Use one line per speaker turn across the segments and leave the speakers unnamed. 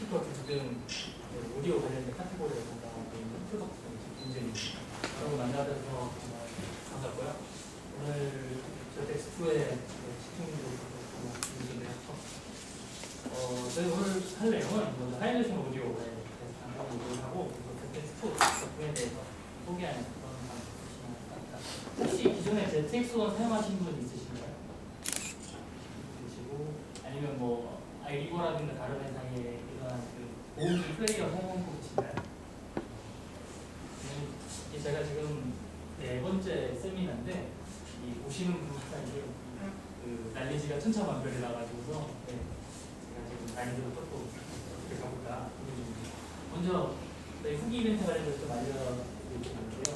스피커 등 오디오 관련된 카테고리를 담당하고 있는 프로덕트 김재민입니다. 여러분 만나뵈서 정말 반갑고요. 오늘 저텍스트의 시청률도 준비했죠. 저희 오늘 할 내용은 먼저 하이레이션 오디오에 대해서 잠깐 보도록 하고 저텍스트 제품에 대해서 소개하는 그런 방법을 진행할 것 같습니다. 혹시 기존에 ZX1 사용하신 분 있으신가요? 있으시고 아니면 뭐 아이리고라든가 다른 회사의 이러한 그 보호기 플레이어 사용하고 계신가요? 제가 지금 네 번째 세미나인데 이 보시는 분마다 이게 그 난리지가 천차만별이라 가지고서 제가 지금 난이도를 조금 어떻게 가볼까 고민 중입니다. 먼저 저희 후기 이벤트 관련해서 좀 알려드리는데요.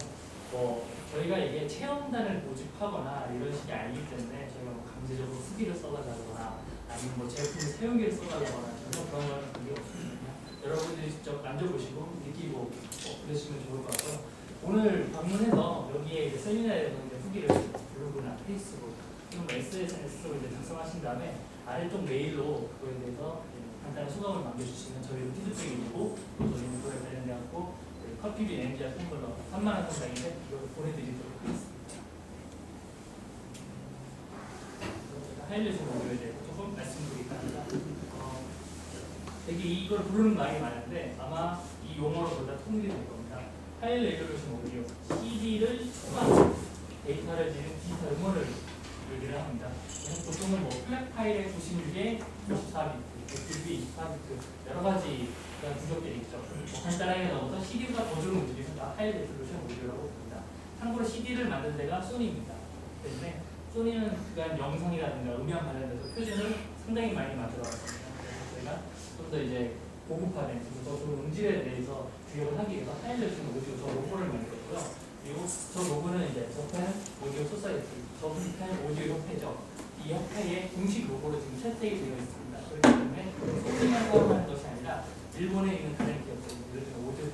저희가 이게 체험단을 모집하거나 이런 식이 아니기 때문에 저희가 뭐 강제적으로 후기를 써달라거나 아니면 뭐 제품 사용기를 써달라거나 전혀 그런 건 관계 없습니다. 여러분들이 직접 만져보시고 느끼고 그러시면 좋을 것 같고요. 오늘 방문해서 여기에 이제 세미나에서 이제 후기를 블로그나 페이스북 또는 SNS로 이제 작성하신 다음에 아래쪽 메일로 그거에 대해서 간단한 소감을 남겨주시면 저희도 피드백이 되고 또 저희는 그거에 관련되었고 커피비 NGR 텀블러 3만원 상당인데 이걸 보내드리도록 하겠습니다. 하이레이션 오디오에 대해서 조금 말씀드리겠습니다. 되게 이걸 부르는 말이 많은데 아마 이 용어로 보다 통일이 될 겁니다. 하이 레졸루션 오디오, CD를 초과한 데이터를 지닌 디지털 음원을 얘기를 합니다. 보통은 뭐 플랫 파일에 96에 24비트, 100GB 24비트 여러 가지 그런 구조들이 있죠. 간단하게 나오면서 CD보다 더 좋은 음질이 하이 레졸루션 오디오라고 봅니다. 참고로 CD를 만든 데가 소니입니다. 때문에 소니는 그간 영상이라든가 음향 관련돼서 표준을 상당히 많이 만들어왔습니다. 그래서 저희가 좀 더 이제 고급화된 더 좋은 음질에 대해서 주력을 하기 위해서 하이레이션 오디오 저 로고를 만들었고요. 그리고 저 로고는 이제 저펜 오디오 소사이티, 저펜 오디오 협회죠. 이 협회의 공식 로고로 지금 채택이 되어 있습니다. 그렇기 때문에 소니만 사용하는 것이 아니라 일본에 있는 다른 기업들, 예를 들어 오디오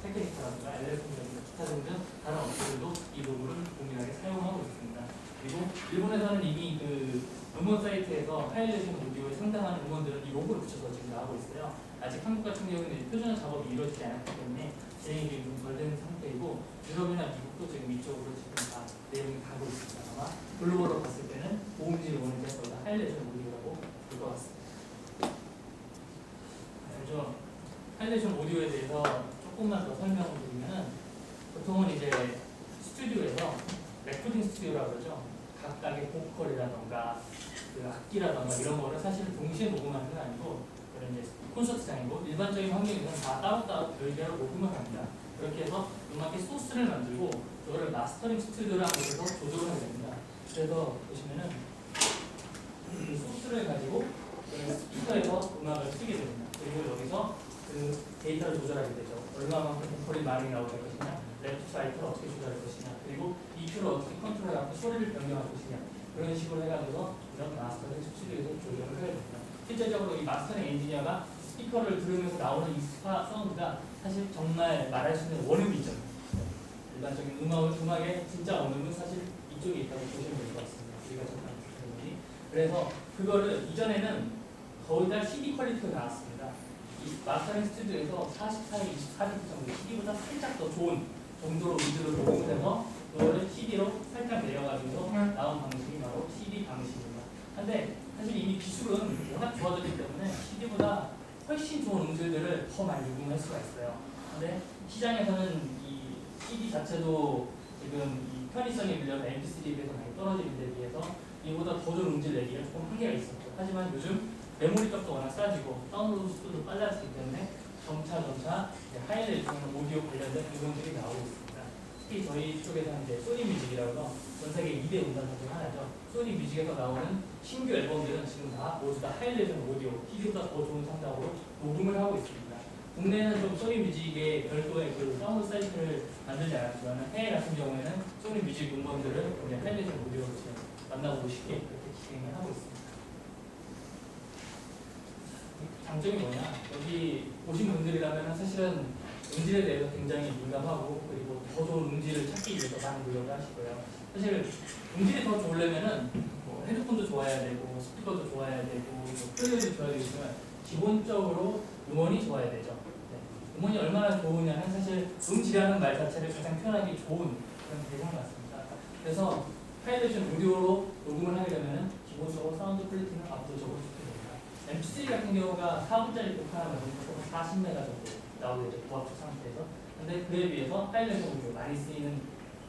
테크니카라든가 엘레크트로닉 기타 등등 다른 업체들도 이 로고를 동일하게 사용하고 있습니다. 그리고 일본에서는 이미 그 음원 사이트에서 하이레이션 오디오에 상당한 음원들은 이 로고를 붙여서 지금 나오고 있어요. 아직 한국 같은 경우는 표준화 작업이 이루어지지 않았기 때문에 진행이 좀 덜 된 상태이고 유럽이나 미국도 지금 이쪽으로 지금 다 내용이 가고 있습니다. 아마 글로벌로 봤을 때는 고음질 원인에 거의 하이레이션 오디오라고 볼 것 같습니다. 그래서 하이레이션 오디오에 대해서 조금만 더 설명을 드리면 보통은 이제 스튜디오에서 레코딩 스튜디오라고 그러죠. 각각의 보컬이라던가 그 악기라던가 이런 거를 사실 동시에 녹음하는 건 아니고 그런 이제 콘서트장이고 일반적인 환경에서는 다 따로따로 별개로 녹음을 합니다. 그렇게 해서 음악의 소스를 만들고 그거를 마스터링 스튜디오라는 곳에서 조절을 하게 됩니다. 그래서 보시면은 그 소스를 가지고 그 스피커에서 음악을 쓰게 됩니다. 그리고 여기서 그 데이터를 조절하게 되죠. 얼마만큼 보컬이 많이 나올 것이냐, 레프트 라이트를 어떻게 조절할 것이냐, 그리고 EQ를 어떻게 컨트롤하고 소리를 변경할 것이냐 그런 식으로 해가지고 이런 마스터링 스튜디오에서 조절을 해야 됩니다. 실제적으로 이 마스터링 엔지니어가 스피커를 들으면서 나오는 이 사운드가 사실 정말 말할 수 있는 원음이죠. 일반적인 음악의 진짜 원음은 사실 이쪽에 있다고 보시면 될 것 같습니다. 우리가 잠깐 보니 그래서 그거를 이전에는 거의 다 CD 퀄리티가 나왔습니다. 이 마스터링 스튜디오에서 44에 24비트 정도 CD보다 살짝 더 좋은 정도로 위주로 녹음을 해서 그거를 CD로 살짝 내려가지고 나온 방식이 바로 CD 방식입니다. 근데 사실 이미 기술은 워낙 좋아졌기 때문에 CD보다 훨씬 좋은 음질들을 더 많이 녹음할 수가 있어요. 근데 시장에서는 이 CD 자체도 지금 이 편의성에 밀려서 MP3에 비해서 많이 떨어지는 데 비해서 이보다 더 좋은 음질 내기가 조금 한계가 있었죠. 하지만 요즘 메모리 값도 워낙 싸지고 다운로드 속도도 빨라지기 때문에 점차 하이레이션 오디오 관련된 음원들이 나오고 있습니다. 특히 저희 쪽에서는 이제 소니 뮤직이라고 해서 전 세계 2대 음반사 중 하나죠. 소니 뮤직에서 나오는 신규 앨범들은 지금 다 모두 다 하이레이션 오디오, CD보다 더 좋은 성적으로 녹음을 하고 있습니다. 국내에는 좀 소니 뮤직의 별도의 그 다운로드 사이트를 만들지 않았지만 해외 같은 경우에는 소니 뮤직 음반들을 우리 하이레이션 오디오로 지금 만나보고 쉽게 그렇게 진행을 하고 있습니다. 장점이 뭐냐? 여기 오신 분들이라면 사실은 음질에 대해서 굉장히 민감하고 그리고 더 좋은 음질을 찾기 위해서 많은 노력을 하시고요. 사실 음질이 더 좋으려면은 뭐 헤드폰도 좋아야 되고 스피커도 좋아야 되고 플레이어도 좋아야 되지만 기본적으로 음원이 좋아야 되죠. 네. 음원이 얼마나 좋으냐는 사실 음질이라는 말 자체를 가장 표현하기 좋은 그런 대상 같습니다. 그래서 하이레졸 오디오로 녹음을 하게 되면 기본적으로 사운드 퀄리티는 압도적으로 좋게 됩니다. MP3 같은 경우가 4분짜리 곡 하나 만들면 40메가 정도 나오게 되죠. 고압축 상태에서. 근데 그에 비해서 하이레졸 오디오 많이 쓰이는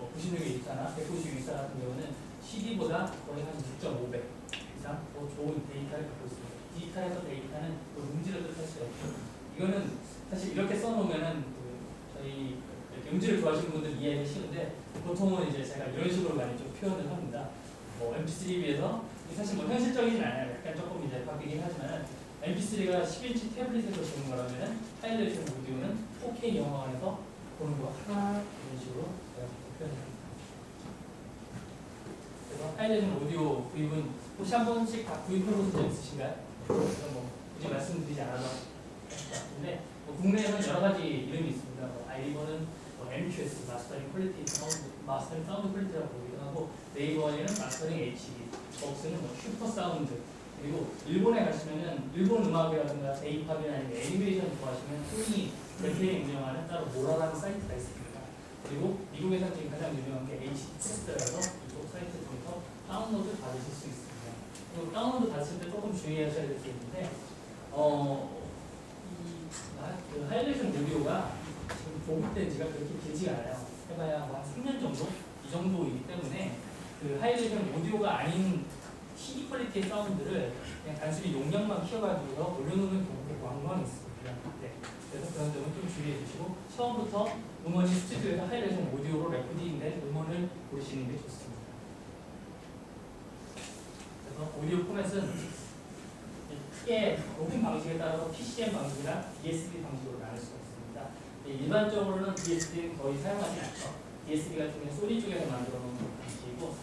96의 24나 192 24 같은 경우는 CD보다 거의 한 6.5배 이상 더 좋은 데이터를 갖고 있습니다. 디지털에서 데이터는 음질을 뜻할 수가 없죠. 이거는 사실 이렇게 써놓으면은 저희 음질을 좋아하시는 분들 이해하기 쉬운데 보통은 이제 제가 이런 식으로 많이 좀 표현을 합니다. MP3에 비해서 사실 현실적이진 않아요. 약간 조금 이제 바뀌긴 하지만 MP3가 10인치 태블릿에서 보는 거라면 하이레졸 오디오는 4K 영화관에서 보는 거 하나 이런 식으로 제가 표현합니다. 그래서 하이레졸 오디오 구입은 혹시 한 번씩 다 구입해보신 적 있으신가요? 그래서 굳이 말씀드리지 않아도 할 것 같은데 국내에는 여러 가지 이름이 있습니다. 아이리버는 MQS 마스터링 퀄리티 마스터링 사운드 퀄리티라고 부르기도 하고 네이버에는 마스터링 HD, 벅스는 슈퍼 사운드 그리고 일본에 가시면은 일본 음악이라든가 J-팝이나 아니면 애니메이션 좋아하시면 소니 대표에 운영하는 따로 모라라는 사이트가 있습니다. 그리고 미국에서 지금 가장 유명한 게 HD 테스트라서 이쪽 사이트 통해서 다운로드 받으실 수 있습니다. 그리고 다운로드 받으실 때 조금 주의하셔야 될 게 있는데 그 하이레졸 오디오가 지금 보급된 지가 그렇게 길지가 않아요. 해봐야 한 3년 정도? 이 정도이기 때문에 그 하이레졸 오디오가 아닌 CD 퀄리티의 사운드를 그냥 단순히 용량만 키워가지고 올려놓는 경우가 왕왕 있습니다. 네. 그래서 그런 점은 좀 주의해 주시고 처음부터 음원이 스튜디오에서 하이레졸 오디오로 레코딩된 음원을 고르시는 게 좋습니다. 그래서 오디오 포맷은 크게 녹음 방식에 따라서 PCM 방식이나 DSP 방식으로 나눌 수가 있습니다. 일반적으로는 DSP는 거의 사용하지 않죠. DSP 같은 경우는 소니 쪽에서 만들어 놓은 방식이고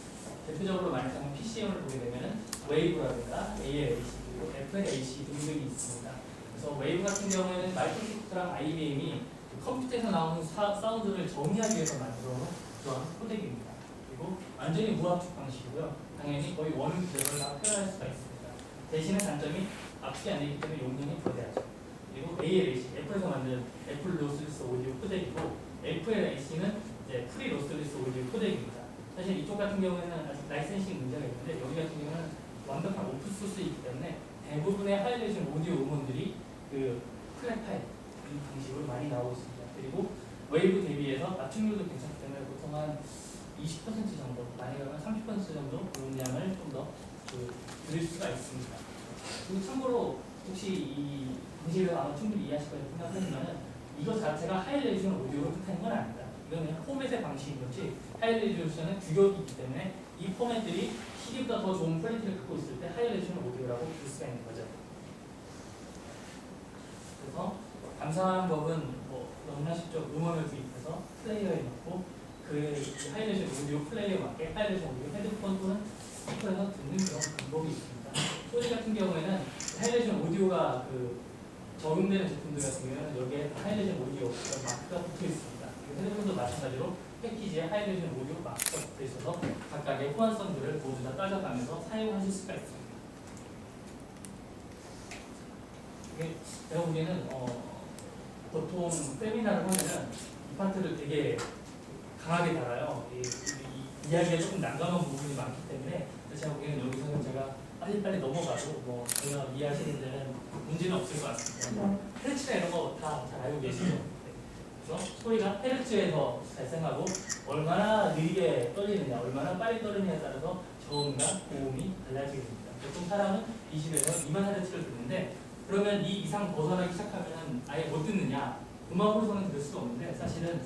대표적으로 많이 사용하는 PCM을 보게 되면 웨이브라든가 ALAC 그리고 FLAC 등등이 있습니다. 그래서 웨이브 같은 경우에는 마이크로소프트랑 IBM이 컴퓨터에서 나오는 사운드를 정의하기 위해서 만들어 놓은 그런 코덱입니다. 그리고 완전히 무압축 방식이고요. 당연히 거의 원음 그대로 다 표현할 수가 있습니다. 대신에 단점이 압축이 안 되기 때문에 용량이 거대하죠. 그리고 ALAC, 애플에서 만든 애플 로스리스 오디오 코덱이고 FLAC는 이제 프리 로스리스 오디오 코덱입니다. 사실 이쪽 같은 경우에는 아직 라이센싱 문제가 있는데 여기 같은 경우는 완벽한 오픈소스이기 때문에 대부분의 하이레졸 오디오 음원들이 그 플랫 파일 방식으로 많이 나오고 있습니다. 그리고 웨이브 대비해서 압축률도 괜찮기 때문에 보통 한 20% 정도, 많이 가면 30% 정도 용량을 좀 더 드릴 수가 있습니다. 그리고 참고로 혹시 이 방식을 아마 충분히 이해하실 거라고 생각하지만 이것 자체가 하이레졸 오디오를 뜻하는 건 아닙니다. 이건 그냥 포맷의 방식인 거지 하이레졸션은 규격이기 때문에 이 포맷들이 CD보다 더 좋은 퀄리티를 갖고 있을 때 하이레졸 오디오라고 부를 수가 있는 거죠. 그래서 감상하는 법은 너무나 쉽죠. 음원을 구입해서 플레이어에 넣고 그 하이레졸 오디오 플레이어에 맞게 하이레졸 오디오 헤드폰 또는 스피커에서 듣는 그런 방법이 있습니다. 소니 같은 경우에는 하이레졸 오디오가 적용되는 제품들 같은 경우에는 여기에 하이레졸 오디오 마크가 붙어 있습니다. 핸드폰도 마찬가지로 패키지에 하이레졸 오디오 마크가 붙어 있어서 각각의 호환성들을 모두 다 따져가면서 사용하실 수가 있습니다. 이게 제가 보기에는 보통 세미나를 하면은 이 파트를 되게 강하게 달아요. 이야기에 조금 난감한 부분이 많기 때문에 제가 보기에는 여기서는 제가 빨리빨리 넘어가도 제가 이해하시는 데는 문제는 없을 것 같습니다. 헤르츠나 이런 거 다 잘 알고 계시죠? 네. 그래서 소리가 헤르츠에서 발생하고 얼마나 느리게 떨리느냐, 얼마나 빨리 떨리느냐에 따라서 저음과 고음이 달라지게 됩니다. 보통 사람은 20에서 2만 헤르츠를 듣는데 그러면 이 이상 벗어나기 시작하면 아예 못 듣느냐? 음악으로서는 들을 수가 없는데 사실은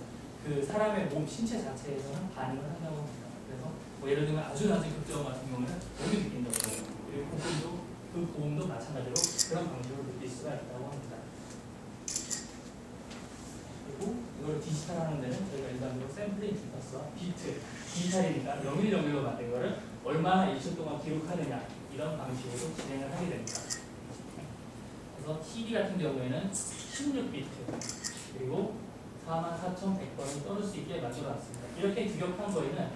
그 사람의 몸 신체 자체에서는 반응을 한다고 합니다. 그래서 예를 들면 아주 낮은 급저음 같은 경우는 못 느낀다고 해요. 그리고 고음도 그 고음도 마찬가지로 그런 방식으로 느낄 수가 있다고 합니다. 그리고 이걸 디지털하는 데는 저희가 일반적으로 샘플링 주파수와 비트, 디지털이니까 0101로 만든 거를 얼마나 1초 동안 기록하느냐 이런 방식으로 진행을 하게 됩니다. 그래서 CD 같은 경우에는 16비트 그리고 44,100번을 떨을 수 있게 만들어놨습니다. 이렇게 규격한 거에는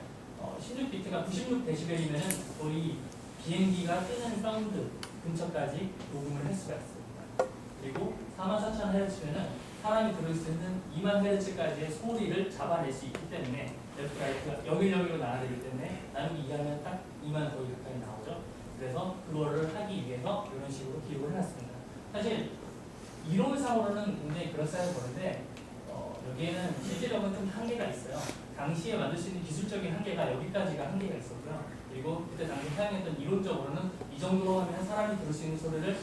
16비트가 96dB이면 거의 비행기가 뜨는 사운드 근처까지 녹음을 할 수가 있습니다. 그리고 44,000Hz면은 사람이 들을 수 있는 2000Hz까지의 소리를 잡아낼 수 있기 때문에 레프트 라이트가 여기저기로 나눠지기 때문에 나누기 2하면 딱 2만 거의 가까이 나오죠. 그래서 그거를 하기 위해서 이런 식으로 기록을 해놨습니다. 사실 이론상으로는 굉장히 그럴싸해 보이는데 여기에는 실제로는 좀 한계가 있어요. 당시에 만들 수 있는 기술적인 한계가 여기까지가 한계가 있었고요. 그리고 그때 당시 사용했던 이론적으로는 이 정도로 하면 사람이 들을 수 있는 소리를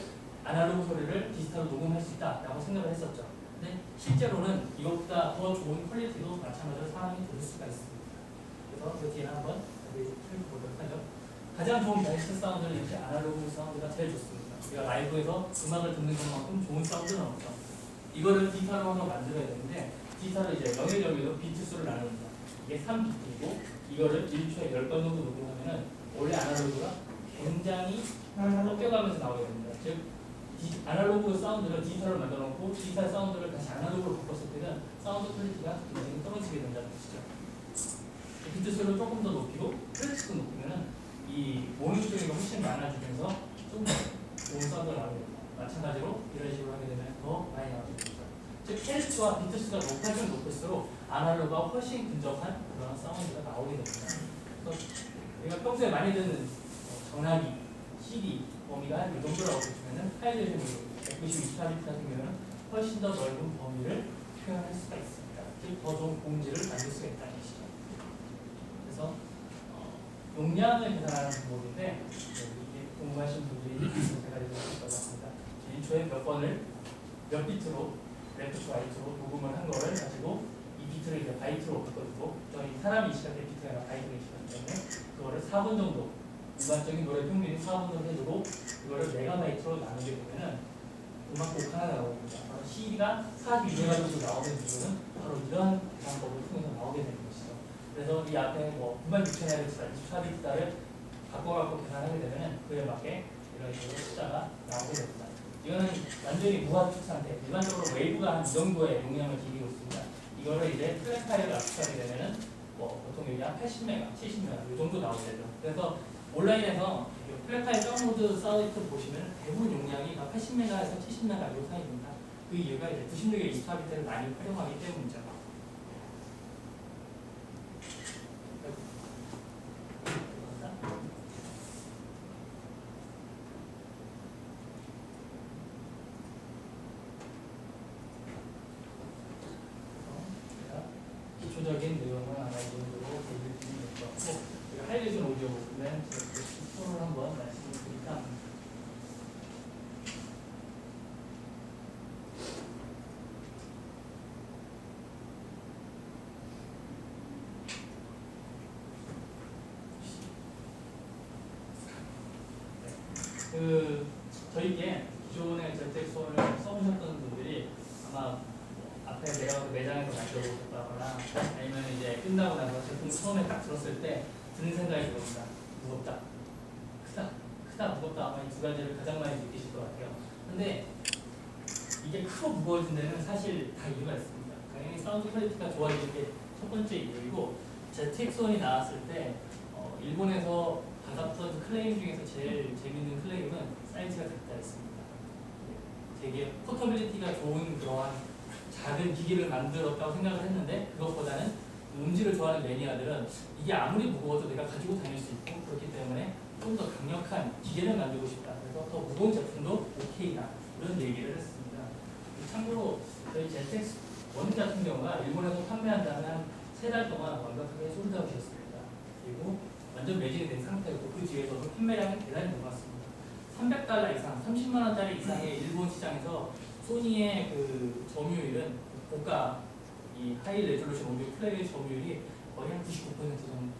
아날로그 소리를 디지털로 녹음할 수 있다라고 생각을 했었죠. 근데 실제로는 이것보다 더 좋은 퀄리티도 마찬가지로 사람이 들을 수가 있습니다. 그래서 그 뒤에는 한번 보도록 하죠. 가장 좋은 베스트 사운드는 역시 아날로그 사운드가 제일 좋습니다. 우리가 라이브에서 음악을 듣는 것만큼 좋은 사운드는 없죠. 이거를 디지털로 하나 만들어야 되는데 디지털을 이제 여기저기로 비트 수를 나눕니다. 이게 3비트이고 이거를 1초에 10번 정도 녹음하면은 원래 아날로그가 굉장히 꺾여가면서 나오게 됩니다. 즉 아날로그 사운드를 디지털로 만들어 놓고 디지털 사운드를 다시 아날로그로 바꿨을 때는 사운드 퀄리티가 굉장히 떨어지게 된다는 것이죠. 비트 수를 조금 더 높이고 크레스도 높이면은 이 모닝 쪽이 훨씬 많아지면서 좀 더 좋은 사운드가 나오게 됩니다. 마찬가지로 이런 식으로 하게 되면 더 많이 나오게 됩니다. 즉 헬스와 비트 수가 높아지면 높을수록 아날로그가 훨씬 근접한 그런 사운드가 나오게 됩니다. 그래서 우리가 평소에 많이 듣는 전화기, CD 범위가 한 이 정도라고 보시면은 하이레졸루션 192, 24비트 같은 경우는 훨씬 더 넓은 범위를 표현할 수가 있습니다. 즉 더 좋은 공지를 만들 수가 있다는 것이죠. 그래서 용량을 계산하는 방법인데 이게 공부하신 분들이 제가 이렇게 같습니다. 1초에 몇 번을 몇 비트로 레프트 라이트로 녹음을 한 거를 가지고 이 비트를 이제 바이트로 바꿔주고 저희 사람이 시작된 비트가 아니라 바이트가 시작하기 때문에 그거를 4분 정도 일반적인 노래 평균이 4분으로 해주고 그거를 메가바이트로 나누게 되면은 음악곡 하나 나옵니다. 바로 CD가 42메가정도 나오는 이유는 바로 이러한 계산법을 통해서 나오게 되는 것이죠. 그래서 이 앞에 뭐 96,000Hz다, 24비트를 바꿔갖고 계산하게 되면은 그에 맞게 이런 식으로 숫자가 나오게 됩니다. 이거는 완전히 무압축 상태. 일반적으로 웨이브가 한 이 정도의 용량을 지니고 있습니다. 이거를 이제 플랫 파일을 압축하게 되면은 뭐 보통 여기 한 80메가, 70메가 이 정도 나오게 되죠. 그래서 온라인에서 플랫 파일 다운로드 사이트 보시면 대부분 용량이 80메가에서 70메가 이 사이입니다. 그 이유가 이제 96의 24비트를 많이 활용하기 때문이죠. 기초적인 내용을 아마 이 정도로 얘기를 드리면 될 것 같고 하이레졸 오디오 보면 기초를 한번 말씀을 드릴까 합니다. 저희께 기존에 ZX원을 써보셨던 분들이 아마 앞에 내가 매장에서 만들어보셨다거나 아니면 이제 끝나고 나서 제품 처음에 딱 들었을 때 드는 생각이 그겁니다. 무겁다. 크다, 무겁다. 아마 이 두 가지를 가장 많이 느끼실 것 같아요. 근데 이게 크고 무거워진 데는 사실 다 이유가 있습니다. 당연히 사운드 퀄리티가 좋아지는 게 첫 번째 이유이고 ZX1이 나왔을 때 일본에서 받았던 클레임 중에서 제일 재밌는 클레임은 사이즈가 작다였습니다. 되게 포터빌리티가 좋은 그러한 작은 기기를 만들었다고 생각을 했는데 그것보다는 음질을 좋아하는 매니아들은 이게 아무리 무거워도 내가 가지고 다닐 수 있고 그렇기 때문에 좀 더 강력한 기계를 만들고 싶다. 그래서 더 무거운 제품도 오케이다. 이런 얘기를 했습니다. 참고로 저희 ZX1 같은 경우가 일본에서 판매한다는 한 3달 동안 완벽하게 솔드아웃이었습니다. 그리고 완전 매진이 된 상태였고 그 뒤에서도 판매량이 대단히 높았습니다. $300 이상, 30만원짜리 이상의 일본 시장에서 소니의 그 점유율은 고가 이 하이 레졸루션 오디오 플레이 점유율이 거의 한 99% 정도 됩니다.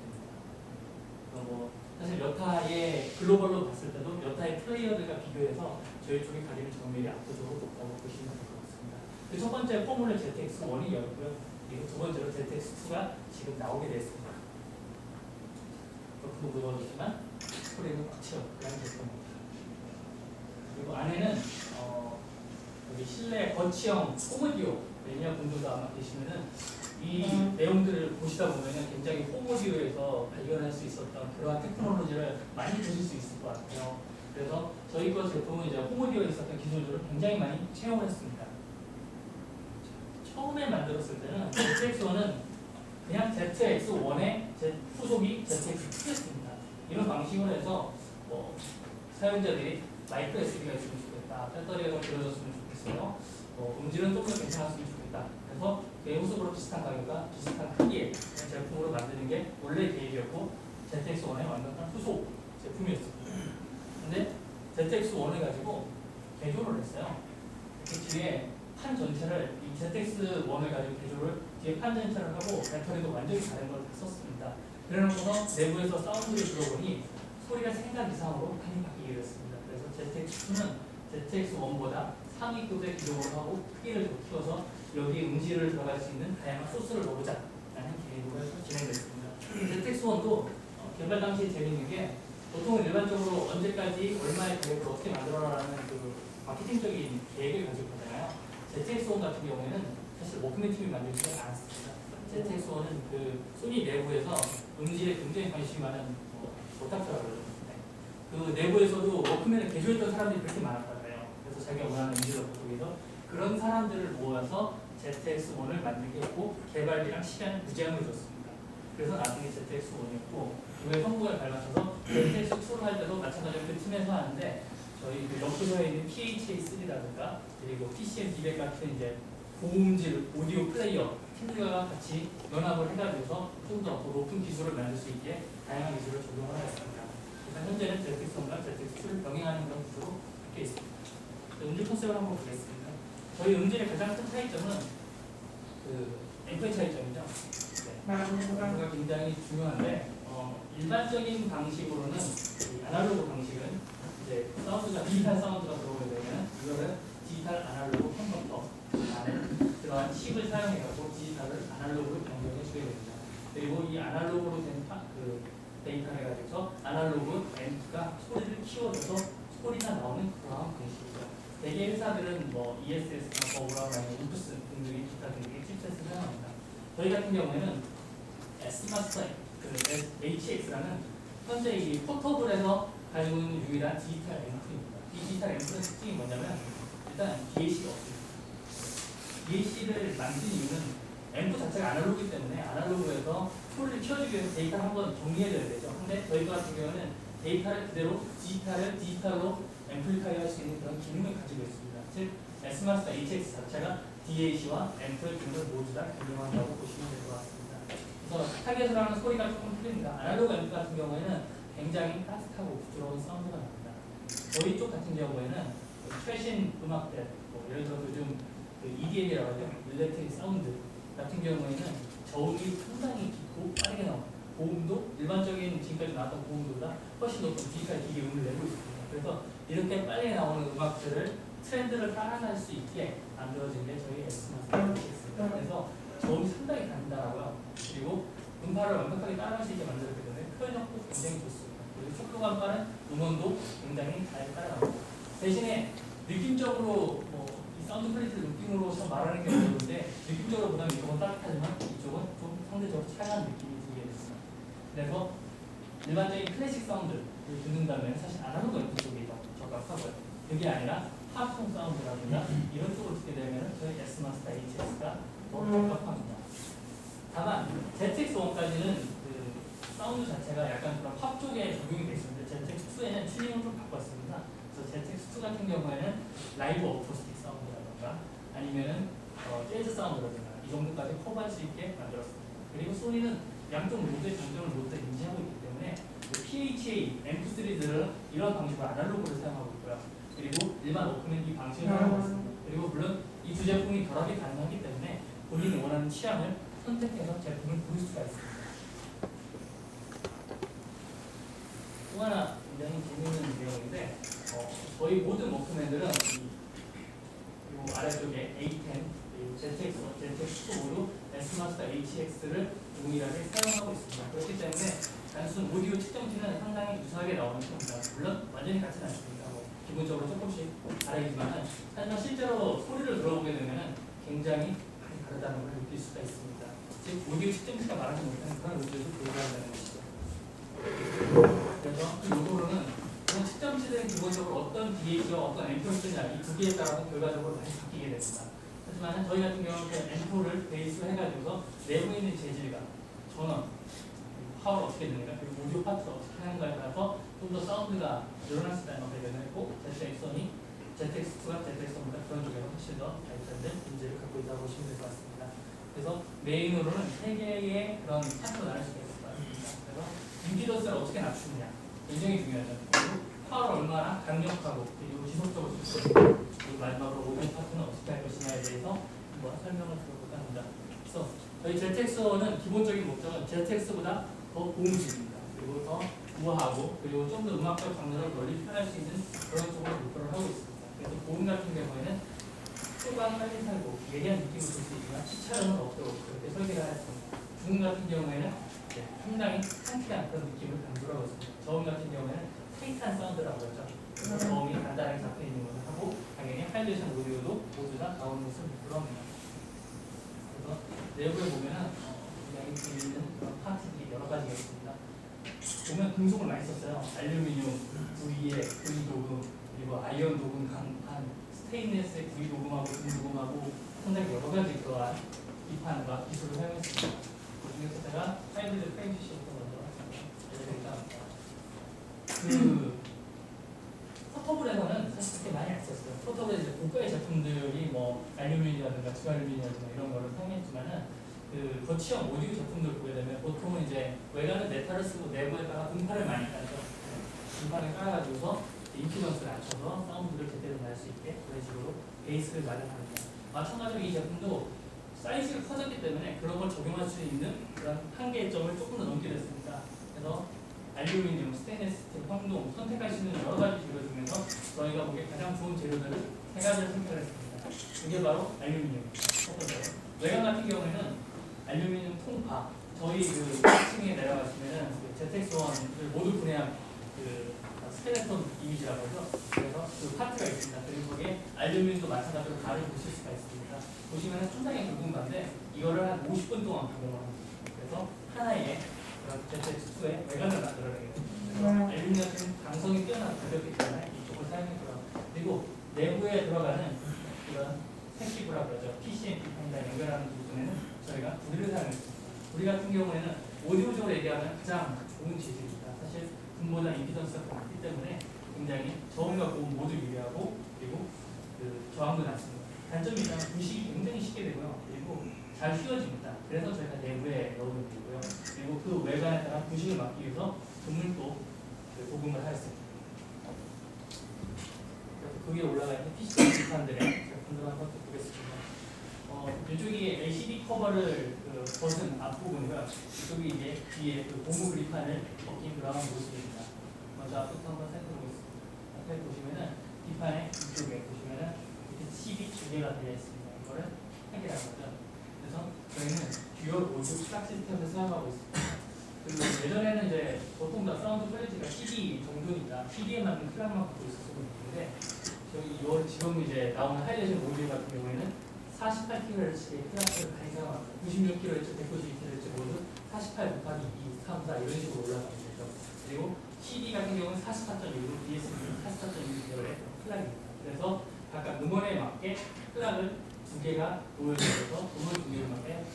뭐 사실 여타의 글로벌로 봤을 때도 여타의 플레이어들과 비교해서 저희 쪽이 가지는 점유율이 압도적으로 높다고 보시면 될 것 같습니다. 그 첫 번째 포뮬러 ZX1이었고요. 그리고 두 번째로 ZX2가 지금 나오게 됐습니다. 그 무거워졌지만 소리는 꽉 채워 그런 제품입니다. 그리고 안에는 여기 실내 거치형 홈오디오 매니아 분들도 아마 계시면은 이 내용들을 보시다 보면은 굉장히 홈오디오에서 발견할 수 있었던 그러한 테크놀로지를 많이 보실 수 있을 것 같아요. 그래서 저희 거 제품은 이제 홈오디오에 있었던 기술들을 굉장히 많이 채용을 했습니다. 처음에 만들었을 때는 ZX1은 그냥 ZX1의 후속이 ZX2였습니다. 이런 방식으로 해서 사용자들이 마이크로 SD가 있으면 좋겠다, 배터리가 좀 길어졌으면 좋겠어요, 음질은 좀 더 괜찮았으면 좋겠다. 그래서 배우수로 비슷한 가격과 비슷한 크기의 제품으로 만드는 게 원래 계획이었고 ZX1의 완벽한 후속 제품이었습니다. 근데 ZX1을 가지고 개조를 했어요. 그 뒤에 판 전체를 이 ZX1을 가지고 개조를 뒤에 판 전체를 하고 배터리도 완전히 다른 걸 썼습니다. 그래놓고서 내부에서 사운드를 들어보니 소리가 생각 이상으로 많이 바뀌게 됐습니다. 그래서 ZX2는 ZX1보다 상위급의 기록을 하고 크기를 더 키워서 여기 음질을 들어갈 수 있는 다양한 소스를 넣어보자라는 계획으로 해서 진행됐습니다. ZX1도 개발 당시 재미있는 게 보통은 일반적으로 언제까지 얼마의 계획을 어떻게 만들어라라는 그 마케팅적인 계획을 가지고 하잖아요. ZX1 같은 경우에는 사실 워크맨 팀이 만들지 않았습니다. ZX1은 그 소니 내부에서 음질에 굉장히 관심이 많은 오타쿠라고 그러죠. 그 내부에서도 워크맨을 개조했던 사람들이 그렇게 많았잖아요. 그래서 자기가 원하는 음질을 보기 위해서 그런 사람들을 모아서 ZX1을 만들게 했고 개발비랑 시간을 무제한으로 줬습니다. 그래서 나중에 ZX1이었고 그의 성공을 밟아쳐서 ZX2를 할 때도 마찬가지로 그 팀에서 하는데 저희 그 옆부서에 있는 PHA3라든가 그리고 PCM200 같은 이제 고음질 오디오 플레이어 팀들과 같이 연합을 해가지고서 좀 더 높은 기술을 만들 수 있게 다양한 기술을 적용을 하였습니다. 일단 현재는 ZX1과 ZX2를 병행하는 그런 구조로 바뀌어 있습니다. 음질 컨셉을 한번 보겠습니다. 저희 음질의 가장 큰 차이점은 그 앰프의 차이점이죠. 앰프가 굉장히 중요한데 일반적인 방식으로는 아날로그 방식은 이제 사운드가 디지털 사운드가 들어오게 되면 이거를 디지털 아날로그 컨버터 라는 그러한 칩을 사용해가지고 디지털을 아날로그로 변경해 주게 됩니다. 그리고 이 아날로그로 된 그 데이터를 가지고서 아날로그 앰프가 소리를 키워줘서 소리가 나오는 그러한 방식이죠. 대개 회사들은 뭐 ESS, 버브라나 인프스 등등의 기타 등등의 칩셋을 사용합니다. 저희 같은 경우에는 S마스터 HX라는 현재 이 포터블에서 가지고 있는 유일한 디지털 앰프입니다. 이 디지털 앰프의 특징이 뭐냐면 일단 DAC가 없습니다. DAC를 만든 이유는 앰프 자체가 아날로그이기 때문에 아날로그에서 소리를 키워주기 위해서 데이터를 한번 정리해줘야 되죠. 근데 저희 같은 경우는 데이터를 그대로 디지털로 앰플리파이 할 수 있는 그런 기능을 가지고 있습니다. 즉 S마스터 HX 자체가 DAC와 앰플 기능을 모두 다 겸용한다고 보시면 될 것 같습니다. 그래서 타겟으로 하는 소리가 조금 틀립니다. 아날로그 앰프 같은 경우에는 굉장히 따뜻하고 부드러운 사운드가 납니다. 저희 쪽 같은 경우에는 최신 음악들, 예를 들어 요즘 EDM이라고 하죠. 일렉트릭 사운드 같은 경우에는 저음이 상당히 깊고 빠르게 나옵니다. 고음도 일반적인 지금까지 나왔던 고음보다 훨씬 높은 디지털 기계 음을 내고 있습니다. 그래서 이렇게 빨리 나오는 음악들을 트렌드를 따라갈 수 있게 만들어진 게 저희 S마스터 HX입니다. 그래서 저음이 상당히 단단하고요. 그리고 음파를 완벽하게 따라갈 수 있게 만들었기 때문에 표현력도 굉장히 좋습니다. 그리고 속도감 빠른 음원도 굉장히 잘 따라갑니다. 대신에 느낌적으로 이 사운드 퀄리티를 느낌으로 말하는 게 어려운데 느낌적으로 보다는 이쪽은 따뜻하지만 이쪽은 좀 상대적으로 차가운 느낌이 들게 됩니다. 그래서 일반적인 클래식 사운드를 듣는다면 사실 아날로그 앰프 쪽이 더 적합하고요. 그게 아니라 팝송 사운드라든가 이런 쪽으로 듣게 되면 저희 S마스터 HX가 더 적합합니다. 다만 ZX1까지는 그 사운드 자체가 약간 그런 팝 쪽에 적용이 되어 있었는데 ZX2에는 튜닝을 좀 바꿨습니다. 그래서 ZX2 같은 경우에는 라이브 어쿠스틱 사운드라든가 아니면은 재즈 사운드라든가 이 정도까지 커버할 수 있게 만들었습니다. 그리고 소니는 양쪽 모두의 장점을 모두 다 인지하고 있기 때문에 PHA, MP3들을 이런 방식으로 아날로그를 사용하고 있고요. 그리고 일반 워크맨 이 방식을 사용하고 있습니다. 그리고 물론 이 두 제품이 결합이 가능하기 때문에 본인이 원하는 취향을 선택해서 제품을 고를 수가 있습니다. 또 하나 굉장히 재미있는 내용인데 저희 모든 워크맨들은 이 아래쪽에 A10, ZX, ZX2 모두 S마스터 HX를 동일하게 사용하고 있습니다. 그렇기 때문에 단순 오디오 측정치는 상당히 유사하게 나오는 편입니다. 물론 완전히 같지는 않습니다. 기본적으로 조금씩 다르지만 하지만 실제로 소리를 들어보게 되면 굉장히 많이 다르다는 걸 느낄 수가 있습니다. 즉 오디오 측정치가 말하지 못하는 그런 음질도 보여준다는 것이죠. 그래서 이 요도로는 그런 측정 시점치들은 기본적으로 어떤 DH와 어떤 M4를 쓰냐 이 두 개에 따라서 결과적으로 많이 바뀌게 됩니다. 하지만 저희 같은 경우는 그 M4를 베이스로 해가지고서 내부에 있는 재질감, 전원, 파워가 어떻게 되는가, 그리고 오디오 파트를 어떻게 하는가에 따라서 좀 더 사운드가 늘어날 수 있다는 걸 발견했고, ZX1이 ZX2가 ZX1보다 그런 쪽에서 훨씬 더 발전된 문제를 갖고 있다고 보시면 될 것 같습니다. 그래서 메인으로는 세 개의 그런 파트로 나눌 수가 있을 것 같습니다. 그래서 임피던스를 어떻게 낮추느냐 굉장히 중요하죠. 그리고 파워를 얼마나 강력하고 그리고 지속적으로 줄수 있고, 그리고 마지막으로 오디오 파트는 어떻게 할 것이냐에 대해서 한번 설명을 드려볼까 합니다. 그래서 저희 ZX1은 기본적인 목적은 ZX보다 더 고음질입니다. 그리고 더 우아하고 그리고 좀 더 음악적 장르를 널리 표현할 수 있는 그런 쪽으로 목표를 하고 있습니다. 그래서 고음 같은 경우에는 초반 빨리 살고 예리한 느낌을 줄 수 있지만 시차감은 없도록 그렇게 설계를 하였습니다. 중음 같은 경우에는 상당히 상쾌한 그런 느낌을 강조를 하고 있습니다. 저음 같은 경우에는 타이트한 사운드라고 하죠. 그래서 저음이 간단하게 잡혀 있는 것을 하고 당연히 하이레이션 오디오도 모두 다 나오는 것을 목표로 합니다. 그래서 내부에 보면은 굉장히 재미있는 그런 파트들이 여러 가지가 있습니다. 보면 금속을 많이 썼어요. 알루미늄, V의 V 도금, 그리고 아이언 도금 강판, 스테인레스의 V 도금하고 금 도금하고 상당히 여러 가지 그러한 기판과 기술을 사용했습니다. 그 중에서 제가 하이브리드 프레임 PC부터 먼저 그 포터블에서는 사실 그렇게 많이 안 썼어요. 포터블에 이제 고가의 제품들이 뭐 알루미늄이라든가 주알루미늄이라든가 이런 거를 사용했지만은 그 거치형 오디오 제품들 보게 되면 보통은 이제 외관은 메탈을 쓰고 내부에다가 분판을 많이 깔죠. 분판을 깔아가지고서 임피던스를 낮춰서 사운드를 제대로 날 수 있게 그런 식으로 베이스를 마련합니다. 마찬가지로 이 제품도 사이즈가 커졌기 때문에 그런 걸 적용할 수 있는 그런 한계점을 조금 더 넘게 됐습니다. 그래서 알루미늄, 스테인리스 스틸, 황동 선택할 수 있는 여러 가지 재료 중에서 저희가 보기에 가장 좋은 재료들을 세 가지를 선택을 했습니다. 그게 바로 알루미늄입니다. 첫 번째로 외관 같은 경우에는 알루미늄 통파, 저희 그 1층에 내려가시면은 그 ZX1을 모두 분해한 그 스켈레톤 이미지라고 해서 그래서 그 파트가 있습니다. 그리고 거기에 알루미늄도 마찬가지로 가를 보실 수가 있습니다. 보시면은 상당히 굵은 건데 이거를 한 50분 동안 가공을 합니다. 그래서 하나의 ZX2의 외관을 만들어내게 됩니다. 그래서 알루미늄은 강성이 뛰어난 가볍기 때문에 이쪽을 사용했고요. 그리고 내부에 들어가는 이런 새끼부라고 그러죠. PCM 기판이랑 연결하는 부분에는 저희가 구리를 사용했습니다. 구리 같은 경우에는 오디오적으로 얘기하면 가장 좋은 재질입니다. 사실 금보다 임피던스가 더 많기 때문에 굉장히 저음과 고음 모두 유리하고 그리고 그 저항도 낮습니다. 단점이 있다면 부식이 굉장히 쉽게 되고요. 그리고 잘 휘어집니다. 그래서 저희가 내부에 넣어놓은 거고요. 그리고 그 외관에 따라 부식을 막기 위해서 금물도 도금을 하였습니다. 그게 올라가 있는 PC 기판들의 제품들 한번 보겠습니다. 이쪽이 LCD 커버를 벗은 앞부분이고요. 이쪽이 이제 뒤에 그 고무 그립판을 벗긴 그런 모습입니다. 먼저 앞부터 한번 살펴보겠습니다. 앞에 보시면은 뒷판에 이쪽에 보시면은 이렇게 칩이 두 개가 되어 있습니다. 이거를 핵이라고 하죠. 그래서 저희는 듀얼 오디오 트랙 시스템을 사용하고 있습니다. 그리고 예전에는 이제 보통 다 사운드 퀄리티가 CD 정도니까 CD에 맞는 트랙만 갖고 있었고 있는데 저희 지금 이제 나오는 하이레이션 오디오 같은 경우에는 48kHz의 트랙을 많이 사용합니다. 96kHz, 192kHz 모두 48 곱하기 2, 3, 4 이런 식으로 올라가는 거죠. 그리고 CD 같은 경우는 44.6, DSP는 44.6개월의 플락입니다. 그래서 각각 음원에 맞게 플락을 두 개가 놓여져서 음원 두 개를 맞게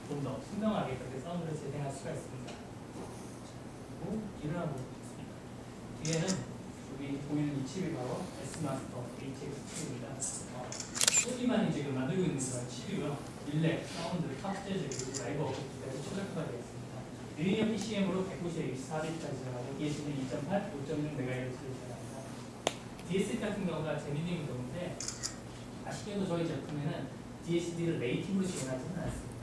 좀 더 선명하게 그렇게 사운드를 재생할 수가 있습니다. 그리고 뒤를 한번 보겠습니다. 뒤에는 여기 보이는 이 칩이 바로 S마스터 HX2입니다. 소리만이 지금 만들고 있는 그런 칩이고요. 릴렉, 사운드, 탑재즈, 그리고 라이브 어쿠스틱까지 최적화가 되어 있습니다. 리니어 PCM으로 192.4bit까지 들어가고 DSP 2.8, 5.6MHz를 제공합니다. DSP 같은 경우가 재미있는 경우인데 아쉽게도 저희 제품에는 DSP를 네이티브로 지원하지는 않습니다.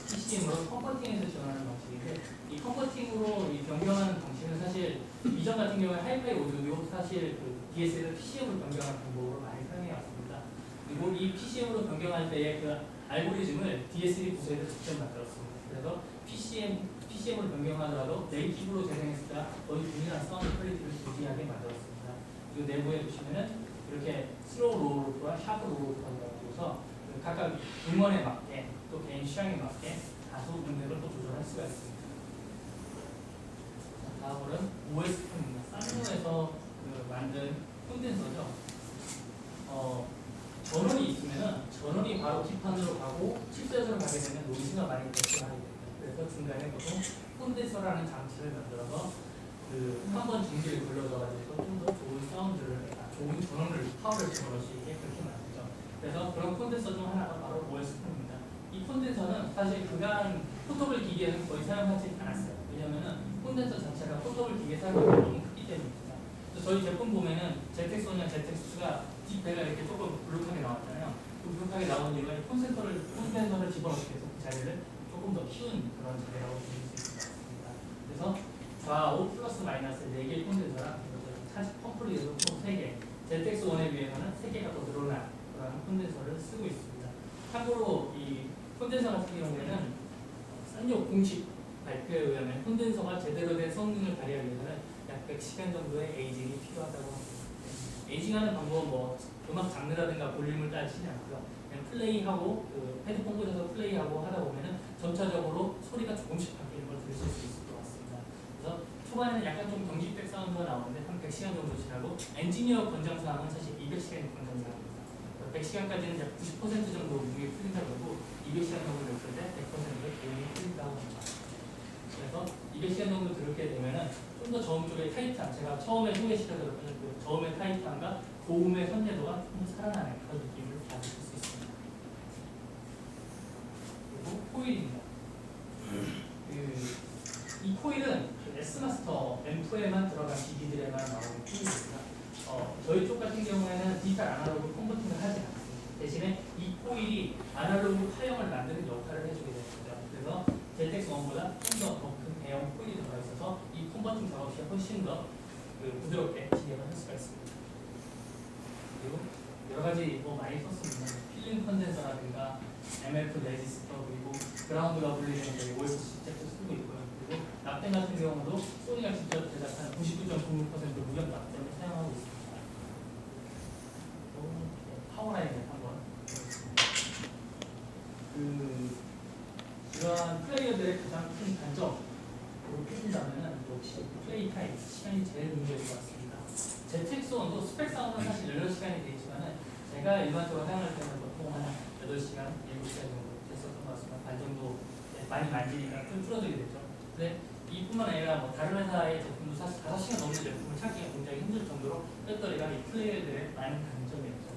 PCM으로 컨버팅해서 지원하는 방식인데 이 컨버팅으로 이 변경하는 방식은 사실 이전 같은 경우에 하이파이 오디오도 사실 그 DSL을 PCM으로 변경하는 방법으로 많이 사용해 왔습니다. 그리고 이 PCM으로 변경할 때의 그 알고리즘을 DSL 부서에서 직접 만들었습니다. 그래서 PCM으로 변경하더라도 네이티브로 재생했을 때 거의 동일한 사운드 퀄리티를 유지하게 만들었습니다. 그리고 내부에 보시면은 이렇게 슬로우 로우로프와 샤프 로우로프라고 해서 각각 음원에 맞게 또 개인 취향에 맞게 다소 음색을 또 조절할 수가 있습니다. 다음으로는 OS 폰입니다. 쌍용에서 그 만든 콘덴서죠. 전원이 있으면은 전원이 바로 기판으로 가고 칩셋으로 가게 되면 노이즈가 많이 발생하게 됩니다. 그래서 중간에 보통 콘덴서라는 장치를 만들어서 한 번 전기를 돌려줘가지고 좀 더 좋은 사운드를, 좋은 전원을 파워를 집어넣을 수 있게 그렇게 만들죠. 그래서 그런 콘덴서 중 하나가 바로 OS입니다. 이 콘덴서는 사실 그간 포터블 기계에는 거의 사용하지 않았어요. 왜냐면은 콘덴서 자체가 포터블 기계 사용량이 너무 크기 때문입니다. 그래서 저희 제품 보면은 ZX1이나 ZX2가 뒷배가 이렇게 조금 불룩하게 나왔잖아요. 그 불룩하게 나온 이유가 콘덴서를 집어넣기 위해서 그 자리를 조금 더 키운 그런 자리라고 볼 수 있을 것 같습니다. 그래서 좌우 플러스 마이너스 4개의 콘덴서랑 사실 펌프리에도 총 3개, ZX1에 비해서는 3개가 더 늘어난 그런 콘덴서를 쓰고 있습니다. 참고로 이 콘덴서 같은 경우에는 쌍욕 공식 발표에 의하면 콘덴서가 제대로 된 성능을 발휘하기 위해서는 약 100시간 정도의 에이징이 필요하다고 합니다. 에이징하는 방법은 뭐 음악 장르라든가 볼륨을 따지지 않고요. 그냥 플레이하고 헤드폰 꽂아서 플레이하고 하다 보면은 점차적으로 소리가 조금씩 바뀌는 걸 들으실 수 있을 것 같습니다. 그래서 초반에는 약간 좀 경직된 사운드가 나오는데 한 100시간 정도 지나고 엔지니어 권장사항은 사실 200시간이 권장사항입니다. 100시간까지는 약 90% 정도 무게 풀린다고 하고 200시간 정도 됐을 때 100%의 고음이 풀린다고 합니다. 그래서 200시간 정도 들었게 되면은 좀 더 저음 쪽의 타이트함, 제가 처음에 소개시켜드렸던 그 저음의 타이트함과 고음의 선재도가 좀 더 살아나는 그런 느낌을 받으실 수 있습니다. 그리고 코일입니다. 이 코일은 S마스터 앰프에만 들어간 기기들에만 나오는 코일입니다. 저희 쪽 같은 경우에는 디지털 아날로그 컨버팅을 하지 않습니다. 대신에 이 코일이 아날로그 파형을 만드는 역할을 해주게 되는 거죠. 그래서 ZX1보다 좀 더 큰 대형 코일이 들어가 있어서 이 컨버팅 작업 시 훨씬 더 부드럽게 진행을 할 수가 있습니다. 그리고 여러 가지 뭐 많이 썼습니다. 필름 컨덴서라든가 MF 레지스터 그리고 그라운드가 분리되는 OSC 잭도 쓰고 있고요. 그리고 납땜 같은 경우도 소니가 직접 제작한 99.96% 무역 납땜을 사용하고 있습니다. 파워라인을 한번 이러한 플레이어들의 가장 큰 단점으로 꼽는다면 역시 플레이 타임, 시간이 제일 문제일 것 같습니다. ZX1도 스펙 사운드는 사실 16시간이 되지만은 제가 일반적으로 사용할 때는 보통 한 8시간, 7시간 정도 됐었던 것 같습니다. 반 정도 많이 만지니까 좀 줄어들게 됐죠. 근데 이뿐만 아니라 뭐 다른 회사의 제품도 사실 5시간 넘는 제품을 찾기가 굉장히 힘들 정도로 배터리가 이 플레이어들의 많은 단점이었죠.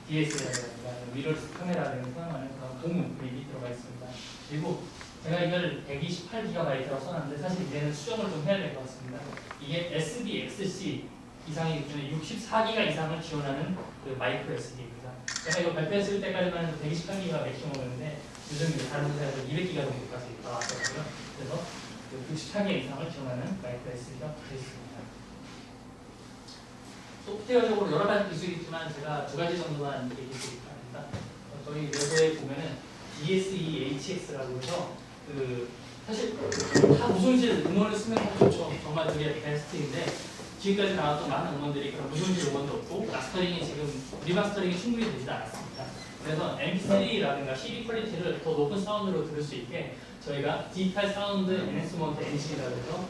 DSLR이라든가 미러리스 카메라를 사용하는 그런 도문 그립이 들어가 있습니다. 그리고 제가 이걸 128GB라고 써놨는데 사실 이제는 수정을 좀 해야 될 것 같습니다. 이게 SDXC 이상이 기준에 64GB 이상을 지원하는 그 마이크로 SD입니다. 제가 이거 발표했을 때까지만 128GB가 맥시멈이었는데 요즘 다른 회사에서 200GB 정도까지 나왔더라고요. 그래서 64GB 이상을 지원하는 마이크로 SD가 붙어 있습니다. 소프트웨어적으로 여러 가지 기술이 있지만 제가 두 가지 정도만 얘기해 드릴까 합니다. 저희 웹에 보면은 DSE-HX라고 해서 사실 다 무손실 음원을 쓰면 좋죠. 정말 그게 베스트인데 지금까지 나왔던 많은 음원들이 그런 무손실 음원도 없고 마스터링이 지금 리마스터링이 충분히 되지 않았습니다. 그래서 MP3라든가 CD 퀄리티를 더 높은 사운드로 들을 수 있게 저희가 디지털 사운드 엔해스먼트 엔진이라고 해서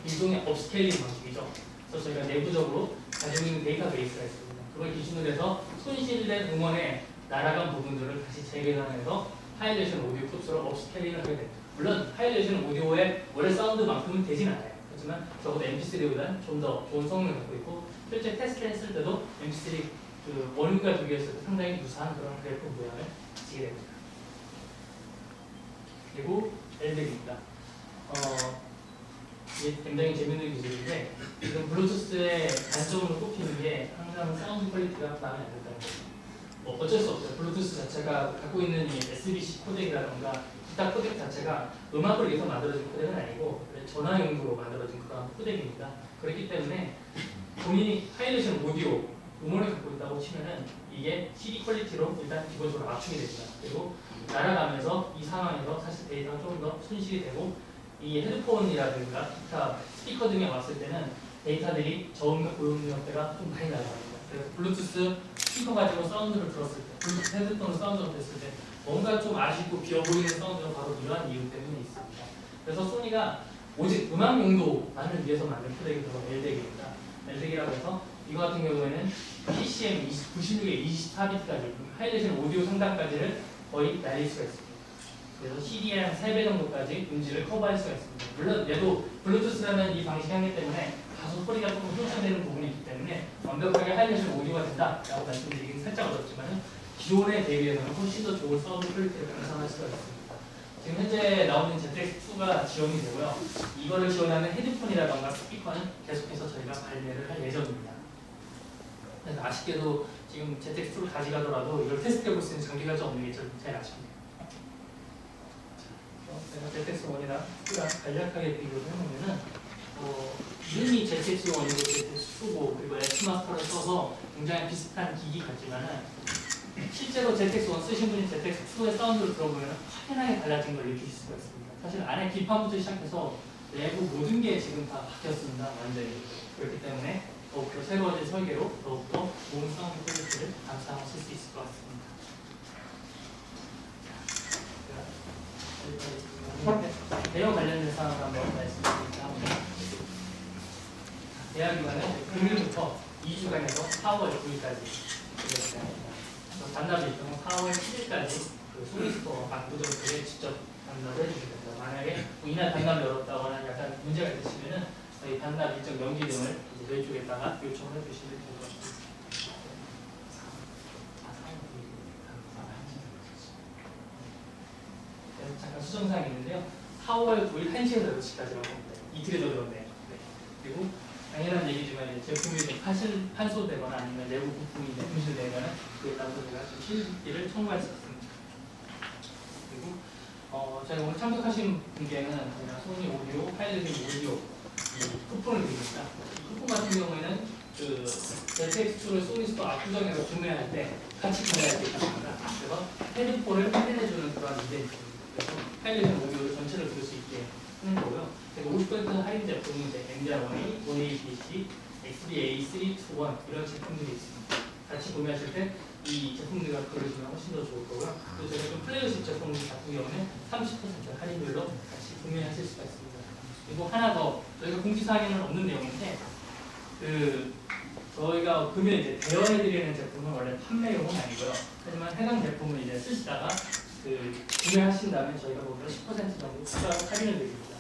일종의 업스케일링 방식이죠. 그래서 저희가 내부적으로 가지고 있는 데이터베이스가 있습니다. 그걸 기준으로 해서 손실된 음원의 날아간 부분들을 다시 재계산해서 하이레이션 오디오 값으로 업스케일링을 하게 됩니다. 물론 하이레이션 오디오의 원래 사운드만큼은 되진 않아요. 하지만 적어도 MP3보다는 좀 더 좋은 성능을 갖고 있고 실제 테스트 했을 때도 MP3 그 원음과 비교했을 때 상당히 유사한 그런 그래프 모양을 지게 됩니다. 그리고 LD입니다. 이게 굉장히 재밌는 기술인데 지금 블루투스의 단점으로 꼽히는 게 항상 사운드 퀄리티가 마음에 안 든다는 거죠. 어쩔 수 없어요. 블루투스 자체가 갖고 있는 이 SBC 코덱이라던가 기타 코덱 자체가 음악을 위해서 만들어진 코덱은 아니고 전화 용도로 만들어진 그런 코덱입니다. 그렇기 때문에 본인이 하이레이션 오디오 음원을 갖고 있다고 치면은 이게 CD 퀄리티로 일단 기본적으로 맞추게 됩니다. 그리고 날아가면서 이 상황에서 사실 데이터가 조금 더 손실이 되고 이 헤드폰이라든가 기타 스피커 등에 왔을 때는 데이터들이 저음과 고음역대가 좀 많이 날아갑니다. 그래서 블루투스 스피커 가지고 사운드를 들었을 때, 블루투스 헤드폰으로 사운드를 듣을 때 뭔가 좀 아쉽고 비어 보이는 사운드가 바로 이러한 이유 때문에 있습니다. 그래서 소니가 오직 음악 용도만을 위해서 만든 코덱이 바로 LDEC입니다. LDEC이라고 해서 이거 같은 경우에는 PCM 96에 24비트까지 하이레이션 오디오 상단까지를 거의 날릴 수가 있습니다. 그래서 CD의 한 3배 정도까지 음질을 커버할 수가 있습니다. 물론 얘도 블루투스라는 이 방식이 하기 때문에 다소 소리가 조금 흉상되는 부분이 있기 때문에 완벽하게 하이레이션 오디오가 된다라고 말씀드리긴 살짝 어렵지만 기존에 대비해서는 훨씬 더 좋은 사운드 퀄리티를 감상할 수가 있습니다. 지금 현재 나오는 ZX2가 지원이 되고요. 이거를 지원하는 헤드폰이라던가 스피커는 계속해서 저희가 발매를 할 예정입니다. 그래서 아쉽게도 지금 ZX2를 가져가더라도 이걸 테스트해볼 수 있는 장비가 좀 없는 게 제일 아쉽네요. 제가 ZX1이랑 2랑 간략하게 비교를 해보면은 이름이 ZX1이고 ZX2고 그리고 X마스터를 써서 굉장히 비슷한 기기 같지만은 실제로 ZX1 쓰신 분이 ZX2의 사운드를 들어보면 확연하게 달라진 걸 느끼실 수가 있습니다. 사실 안에 기판부터 시작해서 내부 모든 게 지금 다 바뀌었습니다. 완전히. 그렇기 때문에 더욱더 새로워진 설계로 더욱더 좋은 사운드 퀄리티를 감상하실 수 있을 것 같습니다. 대형 관련된 사항을 한번 말씀드리겠습니다. 대학기관은 금일부터 2주간에서 4월 9일까지 진행됩니다. 반납 일정은 4월 7일까지 그 소리스토어 압구정부에 직접 반납을 해주시면 됩니다. 만약에 이날 반납을 열었다거나 약간 문제가 있으시면은 저희 반납 일정 명기 등을 저희 쪽에다가 요청을 해주시면 될 것 같습니다. 잠깐 수정사항이 있는데요. 4월 9일 1시에서 6시까지라고 합니다. 이틀이 더 들었네요. 네. 그리고 당연한 얘기지만 제품이 좀 판소되거나 아니면 내부 부품이 분실되거나 그에 따라서 제가 좀 실비를 청구할 수 있습니다. 그리고 제가 오늘 참석하신 분께는 저희가 소니 오디오, 하이레이션 오디오 이 쿠폰을 드립니다. 이 쿠폰 같은 경우에는 그 ZX2를 소니스토어 압구정에서 구매할 때 같이 구매할 수 있습니다. 그래서 헤드폰을 할인해주는 그런 이벤트입니다. 그래서 하이레이션 오디오를 전체를 들을 수 있게 하는 거고요. 50% 할인 제품은 이제 MDR1A, 1APC, XBA321 이런 제품들이 있습니다. 같이 구매하실 때 이 제품들과 걸려주면 훨씬 더 좋을 거고요. 그리고 저희가 좀 플레이어십 제품 같은 경우는 30% 할인율로 같이 구매하실 수가 있습니다. 그리고 하나 더 저희가 공지사항에는 없는 내용인데 저희가 금일 이제 대여해드리는 제품은 원래 판매용은 아니고요. 하지만 해당 제품을 이제 쓰시다가 구매하신다면 저희가 보면 10% 정도 추가로 할인을 드립니다.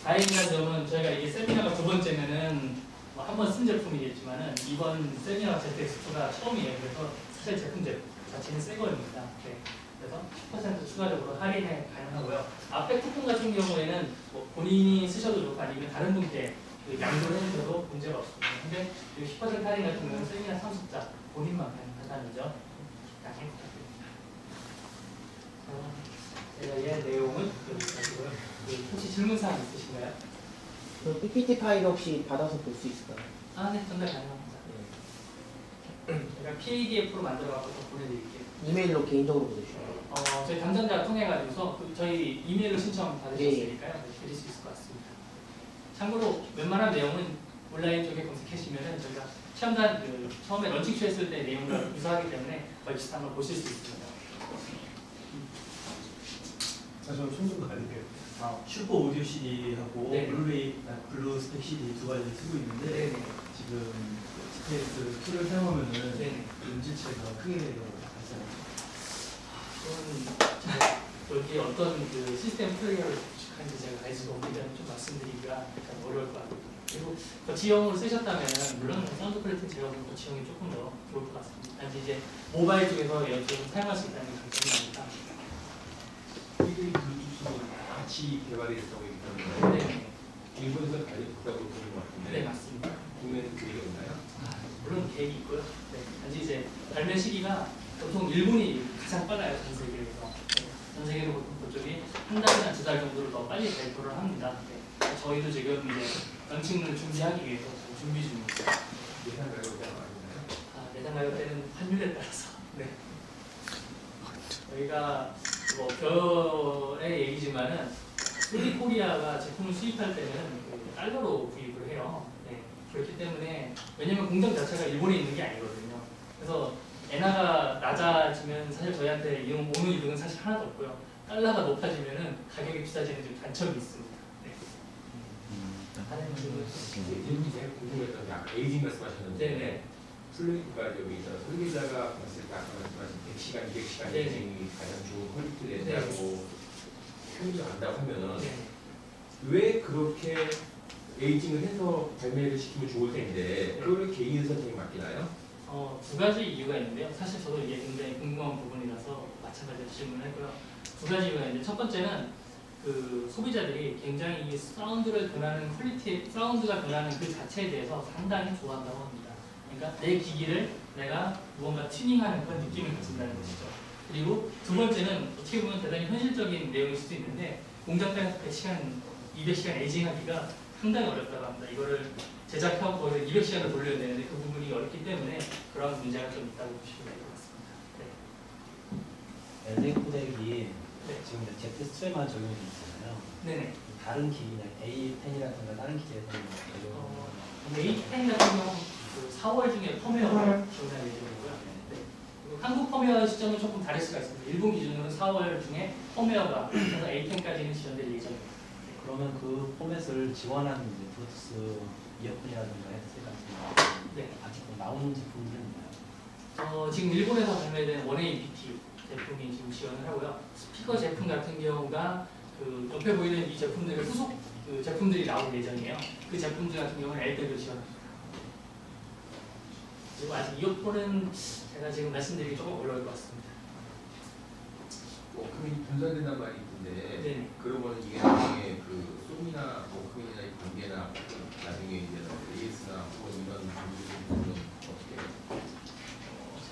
다행이란 점은 저희가 이게 세미나가 두 번째면은 한 번 쓴 제품이겠지만은 이번 세미나 ZX2가 처음이에요. 그래서 사실 제품 자체는 새 거입니다. 네. 그래서 10% 추가적으로 할인이 가능하고요. 앞에 쿠폰 같은 경우에는 뭐 본인이 쓰셔도 좋고 아니면 다른 분께 그 양도를 해주셔도 문제가 없습니다. 근데 이 10% 할인 같은 경우는 세미나 참석자 본인만 가능하다는 점 양해 부탁드립니다. 제가 얘 내용은 여기까지고요. 혹시 질문사항 있으신가요?
그 PPT 파일 혹시 받아서 볼 수 있을까요?
아, 네, 전달 가능합니다. 제가 PDF로 만들어갖고 보내드릴게요.
이메일로 개인적으로 보내주시면.
저희 담당자 통해가지고서 저희 이메일로 신청 받으셨으니까요. 네, 드릴 수 있을 것 같습니다. 참고로 웬만한 내용은 온라인 쪽에 검색하시면은 저희가 시험단 처음에 런칭 했을 때 내용과 유사하기 때문에 거의 비슷한 걸 보실 수 있습니다.
저는 충분 가능해요. 슈퍼 오디오 CD하고
네.
블루 스펙 CD 두 가지를 쓰고 있는데
네.
지금 GPS 2를 사용하면은
네.
음질차가 크게 발생합니다.
여기 어떤 그 시스템 플레이어를 구축한지 제가 알 수가 없기 때문에 좀 말씀드리기가 약간 어려울 것 같아요. 그리고 지형으로 쓰셨다면 물론 사운드 퀄리티는 제가 보면 지형이 조금 더 좋을 것 같습니다. 단지 이제 모바일 쪽에서 지금 사용할 수 있다는 장점입니다.
이들이 그 기술도 같이 개발이 됐다고 얘기하는데
네,
일본에서 가져왔다고 보는 것 같은데
네 맞습니다.
국내에는 계획이 없나요?
물론 계획이 있고요. 네, 단지 이제 발매 시기가 보통 일본이 가장 빨라요, 전 세계에서. 네, 전 세계로 보통 그쪽이 한 달이나 두 달 정도로 더 빨리 발표를 합니다. 네, 저희도 지금 이제 런칭을 준비하기 위해서 지금 준비 중입니다.
예산 가격대가 아니나요?
내장 가격대는 환율에 따라서. 네. 저희가 뭐 별의 얘기지만은 소니 코리아가 제품을 수입할 때는 그 달러로 구입을 해요. 네. 그렇기 때문에 왜냐면 공장 자체가 일본에 있는 게 아니거든요. 그래서 엔화가 낮아지면 사실 저희한테 오는 이득은 사실 하나도 없고요. 달러가 높아지면은 가격이 비싸지는 좀 단점이 있습니다. 네. 다른 질문.
이름이 제가 궁금했던 게 아까 에이징 말씀하셨는데
네네.
그러니까 여기 설계자가 봤을 때 아까 말씀하신 100시간, 200시간
네네.
에이징이 가장 좋은 퀄리티를 낸다고 평가한다고 하면은
네.
왜 그렇게 에이징을 해서 발매를 시키면 좋을 텐데 그걸 개인 선택이 맡기나요?
두 가지 이유가 있는데요. 사실 저도 이게 굉장히 궁금한 부분이라서 마찬가지로 질문을 했고요. 두 가지 이유가 있는데 첫 번째는 그 소비자들이 굉장히 이 사운드를 변하는 퀄리티, 사운드가 변하는 그 자체에 대해서 상당히 좋아한다고 합니다. 그러니까 내 기기를 내가 무언가 튜닝하는 그런 느낌을 가진다는 것이죠. 그리고 두 번째는 어떻게 보면 대단히 현실적인 내용일 수도 있는데 공장장에서 100시간, 200시간 에이징하기가 상당히 어렵다고 합니다. 이거를 제작하고 거기서 200시간을 돌려야 되는데 그 부분이 어렵기 때문에 그런 문제가 좀 있다고 보시면 될 것 같습니다. 네.
LA 코덱이
네.
지금 Z2에만 적용이 돼 있잖아요.
네네.
다른 기기나 A10이라든가 다른 기기에서는 적용.
A10 같은 경우는 그 4월 중에 펌웨어를 지원할 예정이고요. 네. 그리고 한국 펌웨어 시점은 조금 다를 수가 있습니다. 일본 기준으로는 4월 중에 펌웨어가 그래서 A10까지는 지원될 예정입니다.
그러면 그 포맷을 지원하는 이제 블루투스 이어폰이라든가 헤드셋 같은 거
네.
아직 나오는 제품들은 있나요?
지금 일본에서 발매된 1APT 제품이 지금 지원을 하고요. 스피커 제품 같은 경우가 그 옆에 보이는 이 제품들의 후속 그 제품들이 나올 예정이에요. 그 제품들 같은 경우는 LP도 지원합니다. 그리고 아직 이어폰은 제가 지금 말씀드리기 조금 어려울 것 같습니다.
워크맨이 분산된단 말이 있는데
네.
그러면 이게 나중에 그 소니나 워크맨이나 이 관계나 나중에 이제 AS나 혹은 이런 분들은 어떻게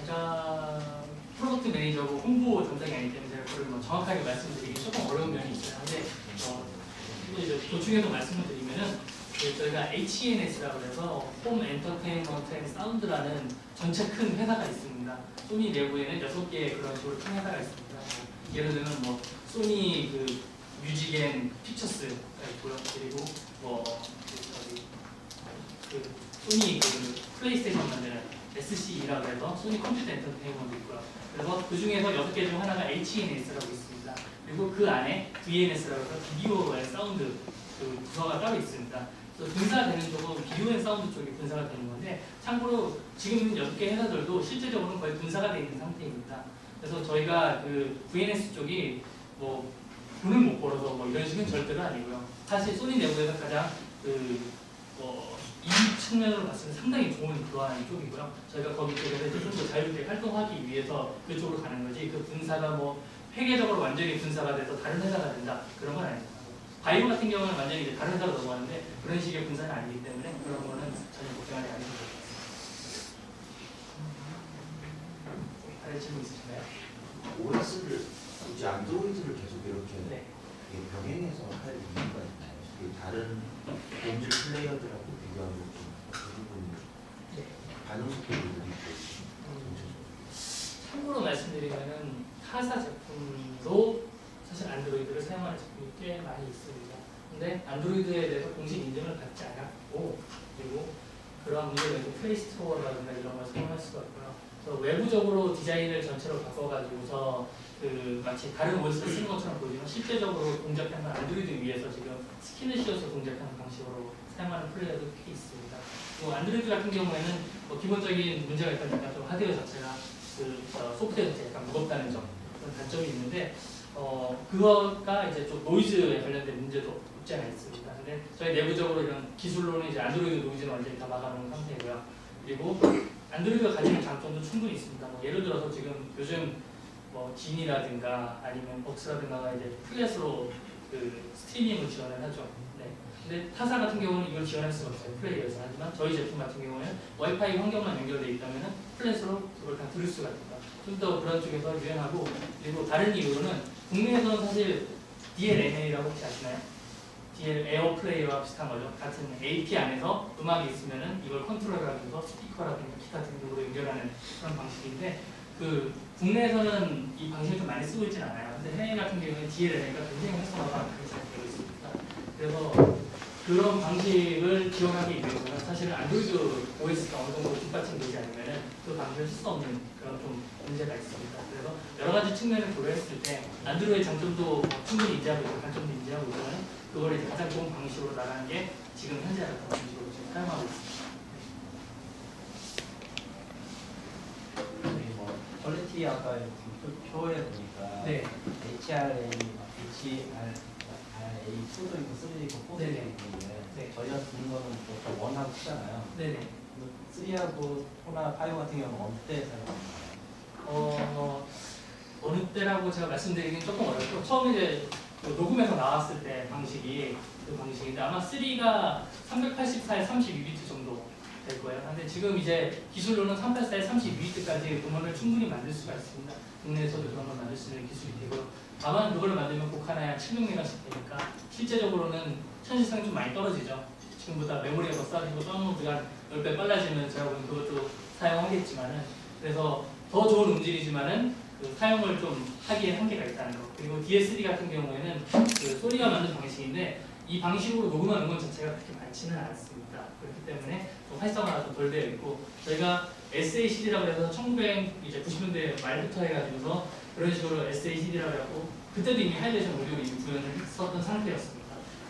제가 프로덕트 매니저고 홍보 담당이 아니기 때문에 제가 그걸 뭐 정확하게 말씀드리기 조금 어려운 면이 있어요. 근데 이제 도중에도 말씀을 드리면은 저희가 HENS라고 해서 홈 엔터테인먼트 앤 사운드라는 전체 큰 회사가 있습니다. 소니 내부에는 6개의 그런 식으로 큰 회사가 있습니다. 예를 들면 뭐 소니 그 뮤직 앤 픽처스가 있고요. 그리고 뭐 그 소니 그 플레이스테이션 만드는 SCE라고 해서 소니 컴퓨터 엔터테인먼트 있고요. 그래서 그 중에서 6개 중 하나가 HENS라고 있습니다. 그리고 그 안에 VNS라고 해서 비디오 앤 사운드 그 부서가 따로 있습니다. 그래서 분사되는 쪽은 비디오 앤 사운드 쪽이 분사가 되는 건데 참고로 지금 6개 회사들도 실제적으로는 거의 분사가 되어 있는 상태입니다. 그래서 저희가 그 VNS 쪽이 뭐 돈을 못 벌어서 뭐 이런 식은 절대로 아니고요. 사실 소니 내부에서 가장 그 이 측면으로 봤을 때 상당히 좋은 그러한 쪽이고요. 저희가 거기 쪽에서 이제 좀 더 자유롭게 활동하기 위해서 그쪽으로 가는 거지 그 분사가 뭐 회계적으로 완전히 분사가 돼서 다른 회사가 된다 그런 건 아니죠. 바이오 같은 경우는 완전히 이제 다른 회사로 넘어가는데 그런 식의 분사는 아니기 때문에 그런 거는 전혀 걱정하지 않으셔도 됩니다. 다른 질문 있으신가요?
OS를 굳이 안드로이드를 계속 이렇게
네.
병행해서 할 이유가 있나요? 그 다른 본질 플레이어들하고 비교하고 좀그 부분
네.
반응 속도도 느리고
참고로 말씀드리면은 타사 제품도 사실 안드로이드를 사용하는 제품이 꽤 많이 있습니다. 근데 안드로이드에 대해서 공식 인증을 받지 않았고 그리고 그러한 문제로 해서 플레이스토어라든가 이런 걸 사용할 수가 없고요. 그래서 외부적으로 디자인을 전체로 바꿔가지고서 그 마치 다른 OS를 쓰는 것처럼 보이지만 실제적으로 동작하는 안드로이드 위에서 지금 스킨을 씌워서 동작하는 방식으로 사용하는 플레이어도 꽤 있습니다. 그리고 안드로이드 같은 경우에는 뭐 기본적인 문제가 있다니까 좀 하드웨어 자체가 소프트웨어 자체가 약간 무겁다는 점 그런 단점이 있는데 그거가 이제 좀 노이즈에 관련된 문제도 없지 않아 있습니다. 근데 저희 내부적으로 이런 기술로는 이제 안드로이드 노이즈는 완전히 다 막아놓은 상태고요. 그리고 안드로이드가 가지는 장점도 충분히 있습니다. 뭐 예를 들어서 지금 요즘 뭐 진이라든가 아니면 벅스라든가가 이제 플랫으로 그 스트리밍을 지원을 하죠. 네. 근데 타사 같은 경우는 이걸 지원할 수가 없어요. 플레이어에서. 하지만 저희 제품 같은 경우는 와이파이 환경만 연결되어 있다면 플랫으로 그걸 다 들을 수가 있다. 좀 더 그런 쪽에서 유행하고 그리고 다른 이유로는 국내에서는 사실 DLNA라고 혹시 아시나요? DL 에어 플레이어와 비슷한 거죠. 같은 AP 안에서 음악이 있으면은 이걸 컨트롤하면서 스피커라든가 기타 등등으로 연결하는 그런 방식인데 그 국내에서는 이 방식을 좀 많이 쓰고 있지는 않아요. 근데 해외 같은 경우에 DLNA가 굉장히 활성화가 많이 잘 되고 있습니다. 그래서 그런 방식을 지원하기 위해서는 사실은 안드로이드 OS가 어느 정도 뒷받침되지 않으면 그 방식을 쓸 수 없는 그런 좀 문제가 있습니다. 그래서 여러 가지 측면을 고려했을 때 안드로이드 장점도 충분히 인지하고 있고 단점도 인지하고 있지만 그걸 이제 가장 좋은 방식으로 나가는 게 지금 현재 같은 방식으로 지금 사용하고 있습니다.
뭐 퀄리티 아까 표에 보니까
네.
HRA2도 있고 3도 있고 4도
네네.
있는데
네.
저희가 쓰는 거는 보통 1하고 2잖아요.
네네.
3하고 4나 5 같은 경우는 어느 때 사용하나요?
어느 때라고 제가 말씀드리긴 조금 어렵고 처음에 이제 그 녹음에서 나왔을 때 방식이 그 방식인데 아마 3가 384에 32비트 정도 될 거예요. 근데 지금 이제 기술로는 384에 32비트까지 음원을 충분히 만들 수가 있습니다. 국내에서도 그런 걸 만들 수 있는 기술이 되고요. 다만 그걸 만들면 곡 하나에 700메가씩 되니까 실제적으로는 현실성이 좀 많이 떨어지죠. 지금보다 메모리가 더 싸지고 다운로드가 10배 빨라지면 제가 보기엔 그것도 사용하겠지만은 그래서 더 좋은 음질이지만은 그 사용을 좀 하기에 한계가 있다는 거. 그리고 DS3 같은 경우에는 그 소니가 만든 방식인데 이 방식으로 녹음한 음원 자체가 그렇게 많지는 않습니다. 그렇기 때문에 좀 활성화가 좀 덜 되어 있고 저희가 SACD라고 해서 1990년대 말부터 해가지고서 그런 식으로 SACD라고 해갖고 그때도 이미 하이레이션 오디오를 이미 구현을 했었던 상태였습니다.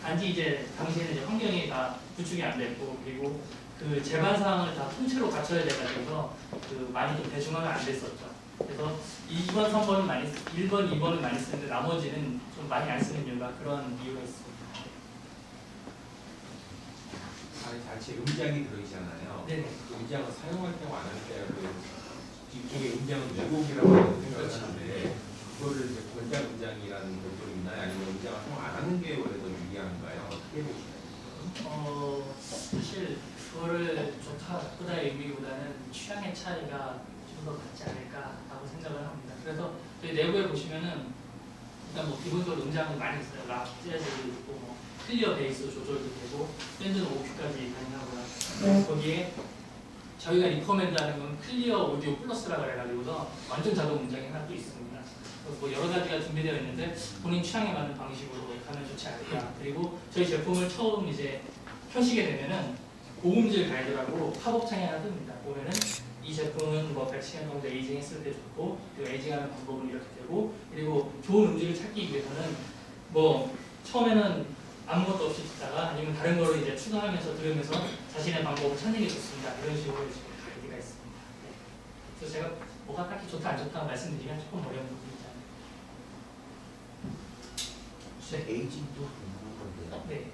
단지 이제 당시에는 이제 환경이 다 구축이 안 됐고 그리고 그 재반 사항을 다 통째로 갖춰야 돼가지고서 그 많이 좀 대중화가 안 됐었죠. 그래서 2번, 3번은 많이 1번, 2번은 많이 쓰는데 나머지는 좀 많이 안 쓰는 이유가 그런 이유가 있습니다.
아니 자체 음장이 들어있잖아요.
네네.
그 음장을 사용할 때와 안 할 때 그 일종의 음장은 왜곡이라고 생각을
그렇죠.
하는데 그거를 이제 권장 음장이라는 것도 있나요? 아니면 음장을 사용 안 하는 게 원래 더 유리한가요? 어떻게 보시나요?
사실 그거를 좋다 나쁘다의 의미보다는 취향의 차이가 좀 더 같지 않을까라고 생각을 합니다. 그래서 저희 내부에 보시면은 일단 뭐 기본적으로 음장은 많이 있어요. 락, 재즈도 있고 뭐 클리어 베이스 조절도 되고 밴드는 OQ까지 가능하고요. 거기에 저희가 리커멘드하는 건 클리어 오디오 플러스라고 해가지고서 완전 자동 음장이 하나 또 있습니다. 그래서 뭐 여러 가지가 준비되어 있는데 본인 취향에 맞는 방식으로 가면 좋지 않을까. 그리고 저희 제품을 처음 이제 펴시게 되면은 고음질 가이드라고 팝업 창이 하나 뜹니다. 보면은 이 제품은 뭐 100시간 정도 에이징 했을 때 좋고 그리고 에이징하는 방법은 이렇게 되고 그리고 좋은 음질을 찾기 위해서는 뭐 처음에는 아무것도 없이 듣다가 아니면 다른 거로 이제 추가하면서 들으면서 자신의 방법을 찾는 게 좋습니다. 이런 식으로 지금 가이드가 있습니다. 네. 그래서 제가 뭐가 딱히 좋다 안 좋다 말씀드리기가 조금 어려운 부분이 있잖아요.
혹시 에이징도 궁금한 건데요.
네.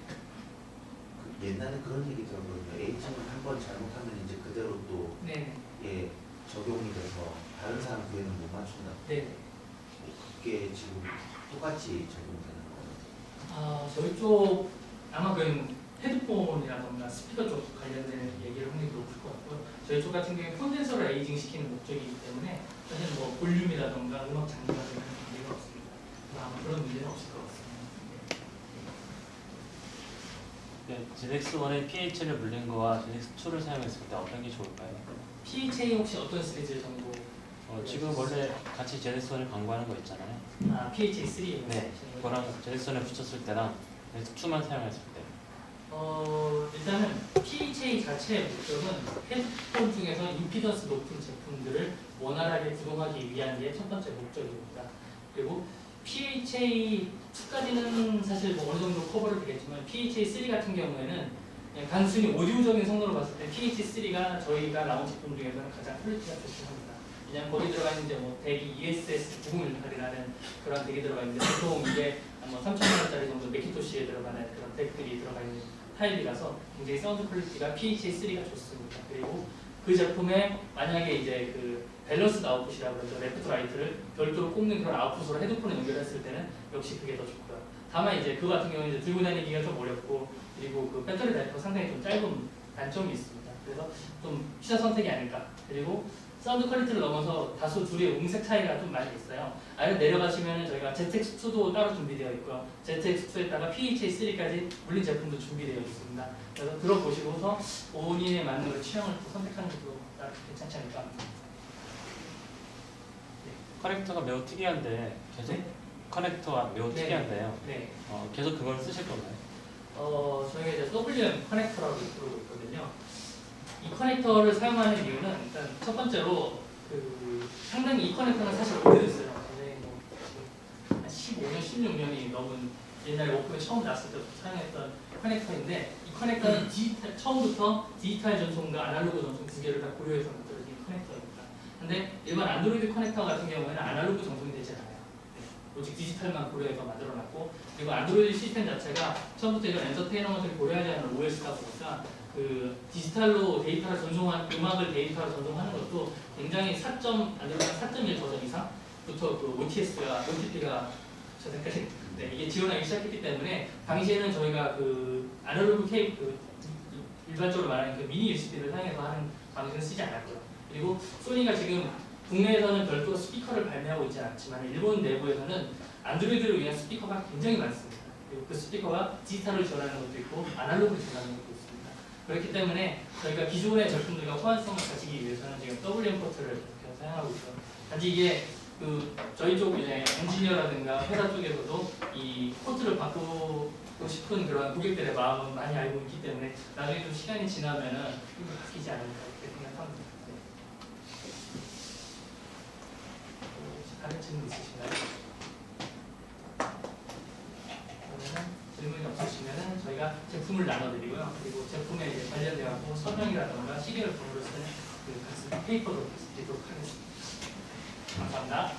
그 옛날에 그런 얘기 들었거든요. H는 한 번 잘못하면 이제 그대로 또
네,
예, 적용이 돼서 다른 사람 구애는 못 맞춘다.
네.
그게 지금 똑같이 적용되는 거예요.
아, 저희 쪽 아마 그 헤드폰이라던가 스피커 쪽 관련된 얘기를 하는 게 높을 것 같고요. 저희 쪽 같은 경우에 콘덴서를 에이징 시키는 목적이기 때문에 사실 뭐 볼륨이라던가 음악 장르가 되는 문제가 없습니다. 아마 그런 문제는 없을 것 같습니다.
GX1에 PH를 물린 거와 GX2를 사용했을 때 어떤 게 좋을까요?
PHA 혹시 어떤 시리즈 정도?
지금 원래 같이 GX1을 광고하는 거 있잖아요.
아, PHA3.
네, 그거랑 GX1에 붙였을 때랑 GX2만 사용했을 때.
일단은 PHA 자체의 목적은 헤드폰 중에서 임피던스 높은 제품들을 원활하게 구동하기 위한 게 첫 번째 목적입니다. 그리고 PHA2까지는 사실 뭐 어느 정도 커버를 되겠지만 PHA3 같은 경우에는 그냥 단순히 오디오적인 성능을 봤을 때 PHA3가 저희가 나온 제품 중에서는 가장 퀄리티가 좋긴 합니다. 그냥 거기 들어가 있는 이제 뭐 대기 ESS 9018이라는 그런 덱이 들어가 있는데 보통 이게 뭐 3,000원짜리 정도 맥킨토시에 들어가는 그런 덱들이 들어가 있는 타입이라서 굉장히 사운드 퀄리티가 PHA3가 좋습니다. 그리고 그 제품에 만약에 이제 그 밸런스 아웃풋이라고 그러죠. 레프트 라이트를 별도로 꼽는 그런 아웃풋으로 헤드폰에 연결했을 때는 역시 그게 더 좋고요. 다만 이제 그 같은 경우는 이제 들고 다니기가 좀 어렵고 그리고 그 배터리 라이프가 상당히 좀 짧은 단점이 있습니다. 그래서 좀 취사 선택이 아닐까. 그리고 사운드 퀄리티를 넘어서 다소 둘의 음색 차이가 좀 많이 있어요. 아래 내려가시면 저희가 ZX2도 따로 준비되어 있고요. ZX2에다가 PHA3까지 물린 제품도 준비되어 있습니다. 그래서 들어보시고서 본인에 맞는 걸 취향을 또 선택하는 것도 괜찮지 않을까 합니다.
커넥터가 매우 특이한데 계속
네?
커넥터가 매우
네.
특이한데요.
네.
계속 그걸 쓰실 건가요?
저희가 이제 WM 커넥터라고 부르고 있거든요. 이 커넥터를 사용하는 이유는 일단 첫 번째로 그 상당히 이 커넥터는 사실 오래됐어요. 한 15년, 16년이 넘은 옛날에 워크맨 처음 나왔을 때부터 사용했던 커넥터인데 이 커넥터는 처음부터 디지털 전송과 아날로그 전송 두 개를 다 고려해서 만들어진 커넥터입니다. 근데 일반 안드로이드 커넥터 같은 경우에는 아날로그 전송이 되지 않아요. 오직 디지털만 고려해서 만들어놨고 그리고 안드로이드 시스템 자체가 처음부터 이런 엔터테인먼트를 고려하지 않은 OS다 보니까 그 디지털로 데이터를 전송한 음악을 데이터로 전송하는 것도 굉장히 안드로이드 4.1 버전 이상부터 그 OTP가 저때까지 이게 지원하기 시작했기 때문에 당시에는 저희가 그 아날로그 케이블 일반적으로 말하는 그 미니 USB를 사용해서 하는 방식은 쓰지 않았고요. 그리고 소니가 지금 국내에서는 별도로 스피커를 발매하고 있지 않지만 일본 내부에서는 안드로이드를 위한 스피커가 굉장히 많습니다. 그리고 그 스피커가 디지털을 지원하는 것도 있고 아날로그를 지원하는 것도 있습니다. 그렇기 때문에 저희가 기존의 제품들과 호환성을 가지기 위해서는 지금 WM 포트를 계속 사용하고 있죠. 단지 이게 그 저희 쪽 이제 엔지니어라든가 회사 쪽에서도 이 포트를 바꾸고 싶은 그런 고객들의 마음은 많이 알고 있기 때문에 나중에 좀 시간이 지나면은 좀 바뀌지 않을까 이렇게 생각합니다. 네. 혹시 다른 질문 있으신가요? 그러면 질문이 없으시면은 저희가 제품을 나눠드리고요. 그리고 제품에 이제 관련되어 설명이라든가 시리얼 번호를 쓰는 그 같은 페이퍼도 드리도록 하겠습니다. 감사합니다.